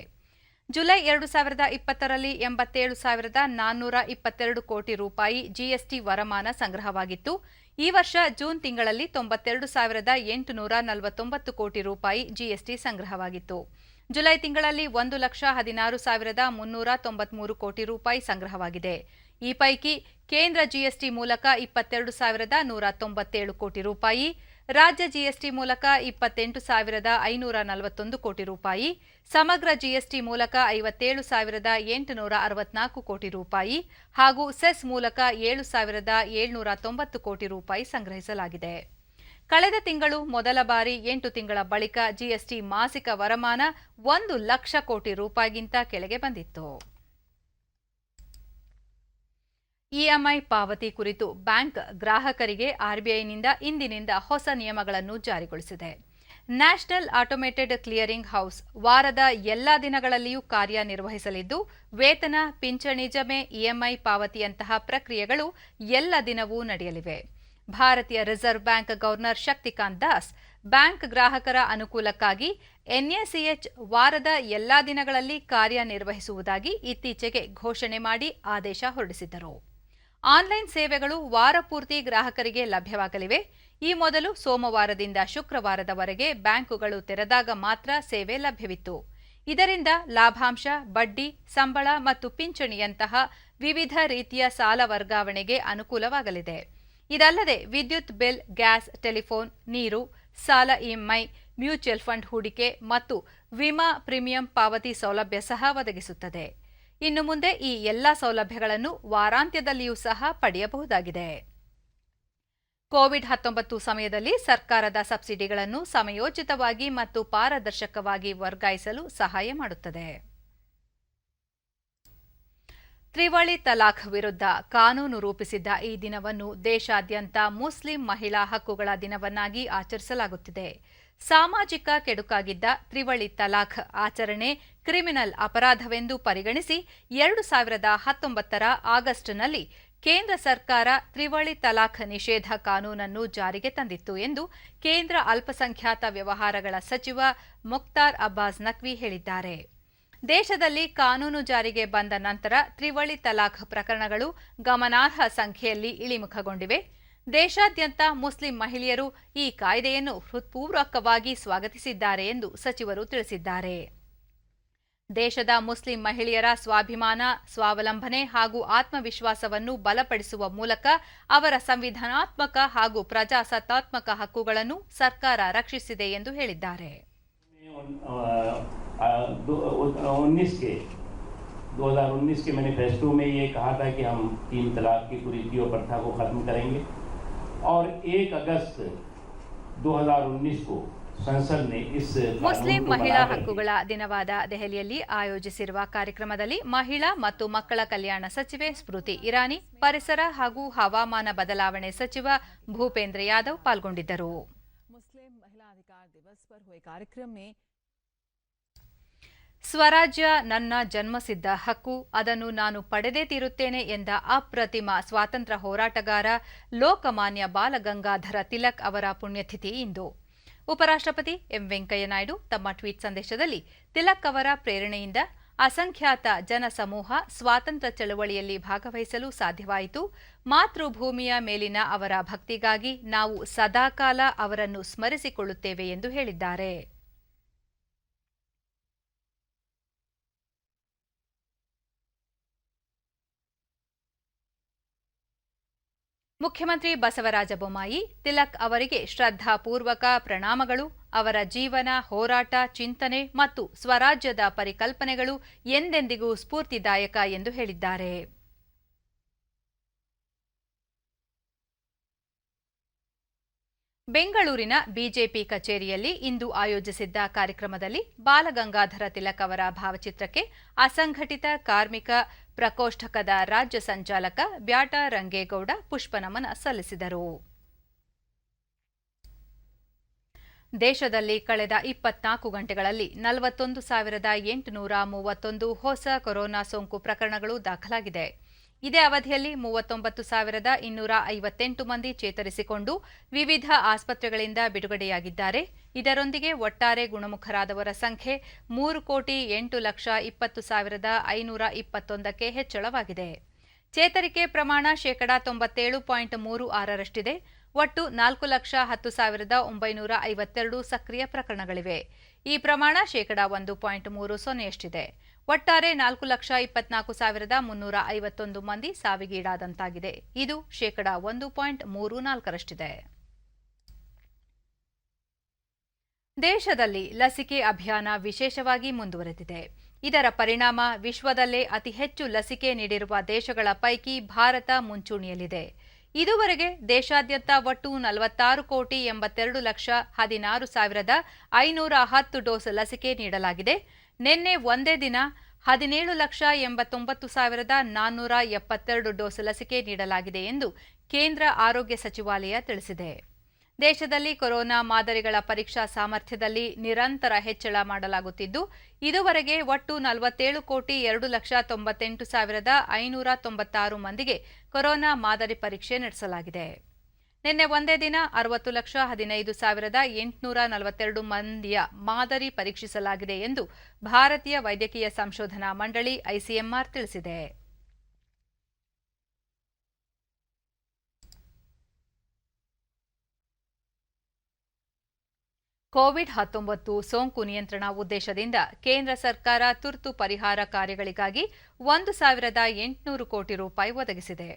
ಜುಲೈ 2020ರಲ್ಲಿ 87,422 ಕೋಟಿ ರೂಪಾಯಿ ಜಿಎಸ್ಟಿ ವರಮಾನ ಸಂಗ್ರಹವಾಗಿತ್ತು. ಈ ವರ್ಷ ಜೂನ್ ತಿಂಗಳಲ್ಲಿ 92,849 ಕೋಟಿ ರೂಪಾಯಿ ಜಿಎಸ್ಟಿ ಸಂಗ್ರಹವಾಗಿತ್ತು. ಜುಲೈ ತಿಂಗಳಲ್ಲಿ 1,16,393 ಕೋಟಿ ರೂಪಾಯಿ ಸಂಗ್ರಹವಾಗಿದೆ. ಈ ಪೈಕಿ ಕೇಂದ್ರ ಜಿಎಸ್ಟಿ ಮೂಲಕ 22,197 ಕೋಟಿ ರೂಪಾಯಿ, ರಾಜ್ಯ ಜಿಎಸ್ಟಿ ಮೂಲಕ 28,541 ಕೋಟಿ ರೂಪಾಯಿ, ಸಮಗ್ರ ಜಿಎಸ್ಟಿ ಮೂಲಕ 57,864 ಕೋಟಿ ರೂಪಾಯಿ ಹಾಗೂ ಸೆಸ್ ಮೂಲಕ 7,790 ಕೋಟಿ ರೂಪಾಯಿ ಸಂಗ್ರಹಿಸಲಾಗಿದೆ. ಕಳೆದ ತಿಂಗಳು ಮೊದಲ ಬಾರಿ 8 ತಿಂಗಳ ಬಳಿಕ ಜಿಎಸ್ಟಿ ಮಾಸಿಕ ವರಮಾನ 1 ಲಕ್ಷ ಕೋಟಿ ರೂಪಾಯಿಗಿಂತ ಕೆಳಗೆ ಬಂದಿತ್ತು. ಇಎಂಐ ಪಾವತಿ ಕುರಿತು ಬ್ಯಾಂಕ್ ಗ್ರಾಹಕರಿಗೆ ಆರ್ಬಿಐನಿಂದ ಇಂದಿನಿಂದ ಹೊಸ ನಿಯಮಗಳನ್ನು ಜಾರಿಗೊಳಿಸಿದೆ. ನ್ಯಾಷನಲ್ ಆಟೋಮೇಟೆಡ್ ಕ್ಲಿಯರಿಂಗ್ ಹೌಸ್ ವಾರದ ಎಲ್ಲಾ ದಿನಗಳಲ್ಲಿಯೂ ಕಾರ್ಯನಿರ್ವಹಿಸಲಿದ್ದು, ವೇತನ, ಪಿಂಚಣಿ ಜಮೆ, ಇಎಂಐ ಪಾವತಿಯಂತಹ ಪ್ರಕ್ರಿಯೆಗಳು ಎಲ್ಲ ದಿನವೂ ನಡೆಯಲಿವೆ. ಭಾರತೀಯ reserve bank governor Shaktikanta Das bank ಗ್ರಾಹಕರ ಅನುಕೂಲಕ್ಕಾಗಿ ಎನ್ಎಸಿಎಚ್ ವಾರದ ಎಲ್ಲಾ ದಿನಗಳಲ್ಲಿ ಕಾರ್ಯನಿರ್ವಹಿಸುವುದಾಗಿ ಇತ್ತೀಚೆಗೆ ಘೋಷಣೆ ಮಾಡಿ ಆದೇಶ ಹೊರಡಿಸಿದ್ದರು. ಆನ್ಲೈನ್ ಸೇವೆಗಳು ವಾರಪೂರ್ತಿ ಗ್ರಾಹಕರಿಗೆ ಲಭ್ಯವಾಗಲಿವೆ. ಈ ಮೊದಲು ಸೋಮವಾರದಿಂದ ಶುಕ್ರವಾರದವರೆಗೆ ಬ್ಯಾಂಕುಗಳು ತೆರೆದಾಗ ಮಾತ್ರ ಸೇವೆ ಲಭ್ಯವಿತ್ತು. ಇದರಿಂದ ಲಾಭಾಂಶ, ಬಡ್ಡಿ, ಸಂಬಳ ಮತ್ತು ಪಿಂಚಣಿಯಂತಹ ವಿವಿಧ ರೀತಿಯ ಸಾಲ ವರ್ಗಾವಣೆಗೆ ಅನುಕೂಲವಾಗಲಿದೆ. ಇದಲ್ಲದೆ ವಿದ್ಯುತ್ ಬಿಲ್, ಗ್ಯಾಸ್, ಟೆಲಿಫೋನ್, ನೀರು, ಸಾಲ ಇಎಂಐ, ಮ್ಯೂಚುವಲ್ ಫಂಡ್ ಹೂಡಿಕೆ ಮತ್ತು ವಿಮಾ ಪ್ರೀಮಿಯಂ ಪಾವತಿ ಸೌಲಭ್ಯ ಸಹ ಒದಗಿಸುತ್ತದೆ. ಇನ್ನು ಮುಂದೆ ಈ ಎಲ್ಲಾ ಸೌಲಭ್ಯಗಳನ್ನು ವಾರಾಂತ್ಯದಲ್ಲಿಯೂ ಸಹ ಪಡೆಯಬಹುದಾಗಿದೆ. ಕೋವಿಡ್-19 ಸಮಯದಲ್ಲಿ ಸರ್ಕಾರದ ಸಬ್ಸಿಡಿಗಳನ್ನು ಸಮಯೋಚಿತವಾಗಿ ಮತ್ತು ಪಾರದರ್ಶಕವಾಗಿ ವರ್ಗಾಯಿಸಲು ಸಹಾಯ ಮಾಡುತ್ತದೆ. ತ್ರಿವಳಿ ತಲಾಖ್ ವಿರುದ್ಧ ಕಾನೂನು ರೂಪಿಸಿದ್ದ ಈ ದಿನವನ್ನು ದೇಶಾದ್ಯಂತ ಮುಸ್ಲಿಂ ಮಹಿಳಾ ಹಕ್ಕುಗಳ ದಿನವನ್ನಾಗಿ ಆಚರಿಸಲಾಗುತ್ತಿದೆ. ಸಾಮಾಜಿಕ ಕೆಡುಕಾಗಿದ್ದ ತ್ರಿವಳಿ ತಲಾಖ್ ಆಚರಣೆ ಕ್ರಿಮಿನಲ್ ಅಪರಾಧವೆಂದು ಪರಿಗಣಿಸಿ 2019ರ ಆಗಸ್ಟ್ನಲ್ಲಿ ಕೇಂದ್ರ ಸರ್ಕಾರ ತ್ರಿವಳಿ ತಲಾಖ್ ನಿಷೇಧ ಕಾನೂನನ್ನು ಜಾರಿಗೆ ತಂದಿತ್ತು ಎಂದು ಕೇಂದ್ರ ಅಲ್ಪಸಂಖ್ಯಾತ ವ್ಯವಹಾರಗಳ ಸಚಿವ ಮುಖ್ತಾರ್ ಅಬ್ಬಾಸ್ ನಖ್ವಿ ಹೇಳಿದ್ದಾರೆ. ದೇಶದಲ್ಲಿ ಕಾನೂನು ಜಾರಿಗೆ ಬಂದ ನಂತರ ತ್ರಿವಳಿ ತಲಾಖ್ ಪ್ರಕರಣಗಳು ಗಮನಾರ್ಹ ಸಂಖ್ಯೆಯಲ್ಲಿ ಇಳಿಮುಖಗೊಂಡಿವೆ. ದೇಶಾದ್ಯಂತ ಮುಸ್ಲಿಂ ಮಹಿಳೆಯರು ಈ ಕಾಯ್ದೆಯನ್ನು ಹೃತ್ಪೂರ್ವಕವಾಗಿ ಸ್ವಾಗತಿಸಿದ್ದಾರೆ ಎಂದು ಸಚಿವರು ತಿಳಿಸಿದ್ದಾರೆ. ದೇಶದ ಮುಸ್ಲಿಂ ಮಹಿಳೆಯರ ಸ್ವಾಭಿಮಾನ, ಸ್ವಾವಲಂಬನೆ ಹಾಗೂ ಆತ್ಮವಿಶ್ವಾಸವನ್ನು ಬಲಪಡಿಸುವ ಮೂಲಕ ಅವರ ಸಂವಿಧಾನಾತ್ಮಕ ಹಾಗೂ ಪ್ರಜಾಸತ್ತಾತ್ಮಕ ಹಕ್ಕುಗಳನ್ನು ಸರ್ಕಾರ ರಕ್ಷಿಸಿದೆ ಎಂದು ಹೇಳಿದ್ದಾರೆ. 2019 के मैनिफेस्टो में ये कहा था कि हम 3 तलाक की कुरीति और प्रथा को खत्म करेंगे और 1 अगस्त 2019 को संसद ने इस ಮುಸ್ಲಿಂ ಮಹಿಳಾ ಹಕ್ಕುಗಳ ದಿನವಾದ ದೆಹಲಿಯಲ್ಲಿ ಆಯೋಜಿಸಿರುವ ಕಾರ್ಯಕ್ರಮದಲ್ಲಿ ಮಹಿಳಾ ಮತ್ತು ಮಕ್ಕಳ ಕಲ್ಯಾಣ ಸಚಿವೆ ಸ್ಮೃತಿ ಇರಾನಿ, ಪರಿಸರ ಹಾಗೂ ಹವಾಮಾನ ಬದಲಾವಣೆ ಸಚಿವ ಭೂಪೇಂದ್ರ ಯಾದವ್ ಪಾಲ್ಗೊಂಡಿದ್ದರು. ಮುಸ್ಲಿಂ ಮಹಿಳಾ ಅಧಿಕಾರ ದಿವಸ್ पर हुए कार्यक्रम में ಸ್ವರಾಜ್ಯ ನನ್ನ ಜನ್ಮಸಿದ್ಧ ಹಕ್ಕು, ಅದನ್ನು ನಾನು ಪಡೆದೇ ತೀರುತ್ತೇನೆ ಎಂದ ಅಪ್ರತಿಮ ಸ್ವಾತಂತ್ರ್ಯ ಹೋರಾಟಗಾರ ಲೋಕಮಾನ್ಯ ಬಾಲಗಂಗಾಧರ ತಿಲಕ್ ಅವರ ಪುಣ್ಯತಿಥಿ ಇಂದು. ಉಪರಾಷ್ಟ್ರಪತಿ ಎಂ ವೆಂಕಯ್ಯನಾಯ್ಡು ತಮ್ಮ ಟ್ವೀಟ್ ಸಂದೇಶದಲ್ಲಿ ತಿಲಕ್ ಅವರ ಪ್ರೇರಣೆಯಿಂದ ಅಸಂಖ್ಯಾತ ಜನಸಮೂಹ ಸ್ವಾತಂತ್ರ್ಯ ಚಳವಳಿಯಲ್ಲಿ ಭಾಗವಹಿಸಲು ಸಾಧ್ಯವಾಯಿತು. ಮಾತೃಭೂಮಿಯ ಮೇಲಿನ ಅವರ ಭಕ್ತಿಗಾಗಿ ನಾವು ಸದಾಕಾಲ ಅವರನ್ನು ಸ್ಮರಿಸಿಕೊಳ್ಳುತ್ತೇವೆ ಎಂದು ಹೇಳಿದ್ದಾರೆ. ಮುಖ್ಯಮಂತ್ರಿ ಬಸವರಾಜ ಬೊಮ್ಮಾಯಿ ತಿಲಕ್ ಅವರಿಗೆ ಶ್ರದ್ಧಾಪೂರ್ವಕ ಪ್ರಣಾಮಗಳು. ಅವರ ಜೀವನ, ಹೋರಾಟ, ಚಿಂತನೆ ಮತ್ತು ಸ್ವರಾಜ್ಯದ ಪರಿಕಲ್ಪನೆಗಳು ಎಂದೆಂದಿಗೂ ಸ್ಫೂರ್ತಿದಾಯಕ ಎಂದು ಹೇಳಿದ್ದಾರೆ. ಬೆಂಗಳೂರಿನ ಬಿಜೆಪಿ ಕಚೇರಿಯಲ್ಲಿ ಇಂದು ಆಯೋಜಿಸಿದ್ದ ಕಾರ್ಯಕ್ರಮದಲ್ಲಿ ಬಾಲಗಂಗಾಧರ ತಿಲಕ್ ಅವರ ಭಾವಚಿತ್ರಕ್ಕೆ ಅಸಂಘಟಿತ ಕಾರ್ಮಿಕ ಪ್ರಕೋಷ್ಠಕದ ರಾಜ್ಯ ಸಂಚಾಲಕ ಬ್ಯಾಟ ರಂಗೇಗೌಡ ಪುಷ್ಪನಮನ ಸಲ್ಲಿಸಿದರು. ದೇಶದಲ್ಲಿ ಕಳೆದ 24 ಗಂಟೆಗಳಲ್ಲಿ 41,831 ಹೊಸ ಕೊರೋನಾ ಸೋಂಕು ಪ್ರಕರಣಗಳು ದಾಖಲಾಗಿದೆ. ಇದೇ ಅವಧಿಯಲ್ಲಿ 39,258 ಮಂದಿ ಚೇತರಿಸಿಕೊಂಡು ವಿವಿಧ ಆಸ್ಪತ್ರೆಗಳಿಂದ ಬಿಡುಗಡೆಯಾಗಿದ್ದಾರೆ. ಇದರೊಂದಿಗೆ ಒಟ್ಟಾರೆ ಗುಣಮುಖರಾದವರ ಸಂಖ್ಯೆ 3,08,20,521ಕ್ಕೆ ಹೆಚ್ಚಳವಾಗಿದೆ. ಚೇತರಿಕೆ ಪ್ರಮಾಣ ಶೇಕಡಾ 97.36ರಷ್ಟಿದೆ. ಒಟ್ಟು 4,10,952 ಸಕ್ರಿಯ ಪ್ರಕರಣಗಳಿವೆ. ಈ ಪ್ರಮಾಣ ಶೇಕಡಾ 1.30ಯಷ್ಟಿದೆ. ಒಟ್ಟಾರೆ 4,24,351 ಮಂದಿ ಸಾವಿಗೀಡಾದಂತಾಗಿದೆ. ಇದು ಶೇಕಡಾ 1.34ರಷ್ಟಿದೆ. ದೇಶದಲ್ಲಿ ಲಸಿಕೆ ಅಭಿಯಾನ ವಿಶೇಷವಾಗಿ ಮುಂದುವರೆದಿದೆ. ಇದರ ಪರಿಣಾಮ ವಿಶ್ವದಲ್ಲೇ ಅತಿ ಹೆಚ್ಚು ಲಸಿಕೆ ನೀಡಿರುವ ದೇಶಗಳ ಪೈಕಿ ಭಾರತ ಮುಂಚೂಣಿಯಲ್ಲಿದೆ. ಇದುವರೆಗೆ ದೇಶಾದ್ಯಂತ ಒಟ್ಟು 46,16,16,510 ಡೋಸ್ ಲಸಿಕೆ ನೀಡಲಾಗಿದೆ. ನಿನ್ನೆ ಒಂದೇ ದಿನ 17,89,472 ಡೋಸ್ ಲಸಿಕೆ ನೀಡಲಾಗಿದೆ ಎಂದು ಕೇಂದ್ರ ಆರೋಗ್ಯ ಸಚಿವಾಲಯ ತಿಳಿಸಿದೆ. ದೇಶದಲ್ಲಿ ಕೊರೋನಾ ಮಾದರಿಗಳ ಪರೀಕ್ಷಾ ಸಾಮರ್ಥ್ಯದಲ್ಲಿ ನಿರಂತರ ಹೆಚ್ಚಳ ಮಾಡಲಾಗುತ್ತಿದ್ದು, ಇದುವರೆಗೆ ಒಟ್ಟು 47,298,596 ಮಂದಿಗೆ ಕೊರೋನಾ ಮಾದರಿ ಪರೀಕ್ಷೆ ನಡೆಸಲಾಗಿದೆ. ನಿನ್ನೆ ಒಂದೇ ದಿನ 60,15,842 ಮಂದಿಯ ಮಾದರಿ ಪರೀಕ್ಷಿಸಲಾಗಿದೆ ಎಂದು ಭಾರತೀಯ ವೈದ್ಯಕೀಯ ಸಂಶೋಧನಾ ಮಂಡಳಿ ಐಸಿಎಂಆರ್ ತಿಳಿಸಿದೆ. ಕೋವಿಡ್-19 ಸೋಂಕು ನಿಯಂತ್ರಣ ಉದ್ದೇಶದಿಂದ ಕೇಂದ್ರ ಸರ್ಕಾರ ತುರ್ತು ಪರಿಹಾರ ಕಾರ್ಯಗಳಿಗಾಗಿ 1,800 ಕೋಟಿ ರೂಪಾಯಿ ಒದಗಿಸಿದೆ.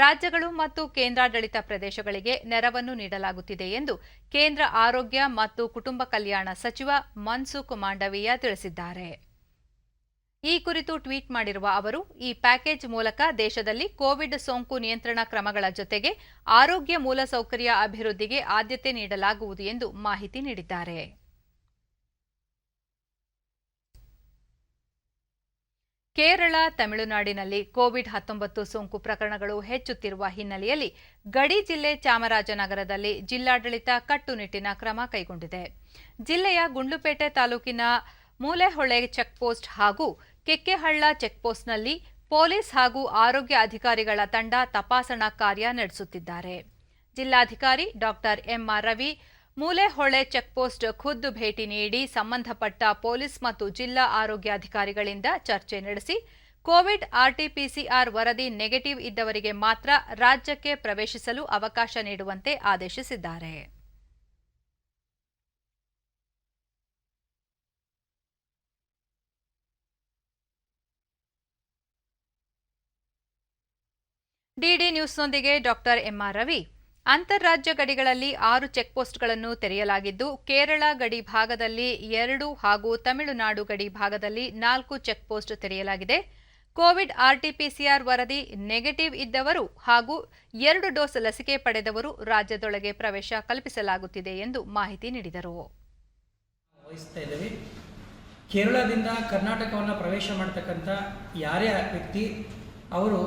ರಾಜ್ಯಗಳು ಮತ್ತು ಕೇಂದ್ರಾಡಳಿತ ಪ್ರದೇಶಗಳಿಗೆ ನೆರವನ್ನು ನೀಡಲಾಗುತ್ತಿದೆ ಎಂದು ಕೇಂದ್ರ ಆರೋಗ್ಯ ಮತ್ತು ಕುಟುಂಬ ಕಲ್ಯಾಣ ಸಚಿವ ಮನ್ಸುಖ್ ಮಾಂಡವೀಯ ತಿಳಿಸಿದ್ದಾರೆ. ಈ ಕುರಿತು ಟ್ವೀಟ್ ಮಾಡಿರುವ ಅವರು, ಈ ಪ್ಯಾಕೇಜ್ ಮೂಲಕ ದೇಶದಲ್ಲಿ ಕೋವಿಡ್ ಸೋಂಕು ನಿಯಂತ್ರಣ ಕ್ರಮಗಳ ಜೊತೆಗೆ ಆರೋಗ್ಯ ಮೂಲಸೌಕರ್ಯ ಅಭಿವೃದ್ಧಿಗೆ ಆದ್ಯತೆ ನೀಡಲಾಗುವುದು ಎಂದು ಮಾಹಿತಿ ನೀಡಿದ್ದಾರೆ. ಕೇರಳ, ತಮಿಳುನಾಡಿನಲ್ಲಿ ಕೋವಿಡ್-19 ಸೋಂಕು ಪ್ರಕರಣಗಳು ಹೆಚ್ಚುತ್ತಿರುವ ಹಿನ್ನೆಲೆಯಲ್ಲಿ ಗಡಿ ಜಿಲ್ಲೆ ಚಾಮರಾಜನಗರದಲ್ಲಿ ಜಿಲ್ಲಾಡಳಿತ ಕಟ್ಟುನಿಟ್ಟಿನ ಕ್ರಮ ಕೈಗೊಂಡಿದೆ. ಜಿಲ್ಲೆಯ ಗುಂಡ್ಲುಪೇಟೆ ತಾಲೂಕಿನ ಮೂಲೆಹೊಳೆ ಚೆಕ್ಪೋಸ್ಟ್ ಹಾಗೂ ಕೆಕ್ಕೆಹಳ್ಳ ಚೆಕ್ಪೋಸ್ಟ್ನಲ್ಲಿ ಪೊಲೀಸ್ ಹಾಗೂ ಆರೋಗ್ಯ ಅಧಿಕಾರಿಗಳ ತಂಡ ತಪಾಸಣಾ ಕಾರ್ಯ ನಡೆಸುತ್ತಿದ್ದಾರೆ. ಜಿಲ್ಲಾಧಿಕಾರಿ ಡಾ ಎಂಆರ್ ರವಿ ಮೂಲೆಹೊಳೆ ಚೆಕ್ಪೋಸ್ಟ್ ಖುದ್ದು ಭೇಟಿ ನೀಡಿ ಸಂಬಂಧಪಟ್ಟ ಪೊಲೀಸ್ ಮತ್ತು ಜಿಲ್ಲಾ ಆರೋಗ್ಯಾಧಿಕಾರಿಗಳಿಂದ ಚರ್ಚೆ ನಡೆಸಿ ಕೋವಿಡ್ ಆರ್ಟಿಪಿಸಿಆರ್ ವರದಿ ನೆಗೆಟಿವ್ ಇದ್ದವರಿಗೆ ಮಾತ್ರ ರಾಜ್ಯಕ್ಕೆ ಪ್ರವೇಶಿಸಲು ಅವಕಾಶ ನೀಡುವಂತೆ ಆದೇಶಿಸಿದ್ದಾರೆ. ಡಿಡಿ ನ್ಯೂಸ್ನೊಂದಿಗೆ ಡಾ ಎಂಆರ್ ರವಿ, ಅಂತಾರಾಜ್ಯ ಗಡಿಗಳಲ್ಲಿ 6 ಚೆಕ್ಪೋಸ್ಟ್ಗಳನ್ನು ತೆರೆಯಲಾಗಿದ್ದು, ಕೇರಳ ಗಡಿ ಭಾಗದಲ್ಲಿ 2 ಹಾಗೂ ತಮಿಳುನಾಡು ಗಡಿ ಭಾಗದಲ್ಲಿ 4 ಚೆಕ್ಪೋಸ್ಟ್ ತೆರೆಯಲಾಗಿದೆ. ಕೋವಿಡ್ ಆರ್ಟಿಪಿಸಿಆರ್ ವರದಿ ನೆಗೆಟಿವ್ ಇದ್ದವರು ಹಾಗೂ 2 ಡೋಸ್ ಲಸಿಕೆ ಪಡೆದವರು ರಾಜ್ಯದೊಳಗೆ ಪ್ರವೇಶ ಕಲ್ಪಿಸಲಾಗುತ್ತಿದೆ ಎಂದು ಮಾಹಿತಿ ನೀಡಿದರು. ಕೇರಳದಿಂದ ಕರ್ನಾಟಕವನ್ನು ಪ್ರವೇಶ ಮಾಡತಕ್ಕಂಥ ಯಾರೇ ವ್ಯಕ್ತಿ ಅವರು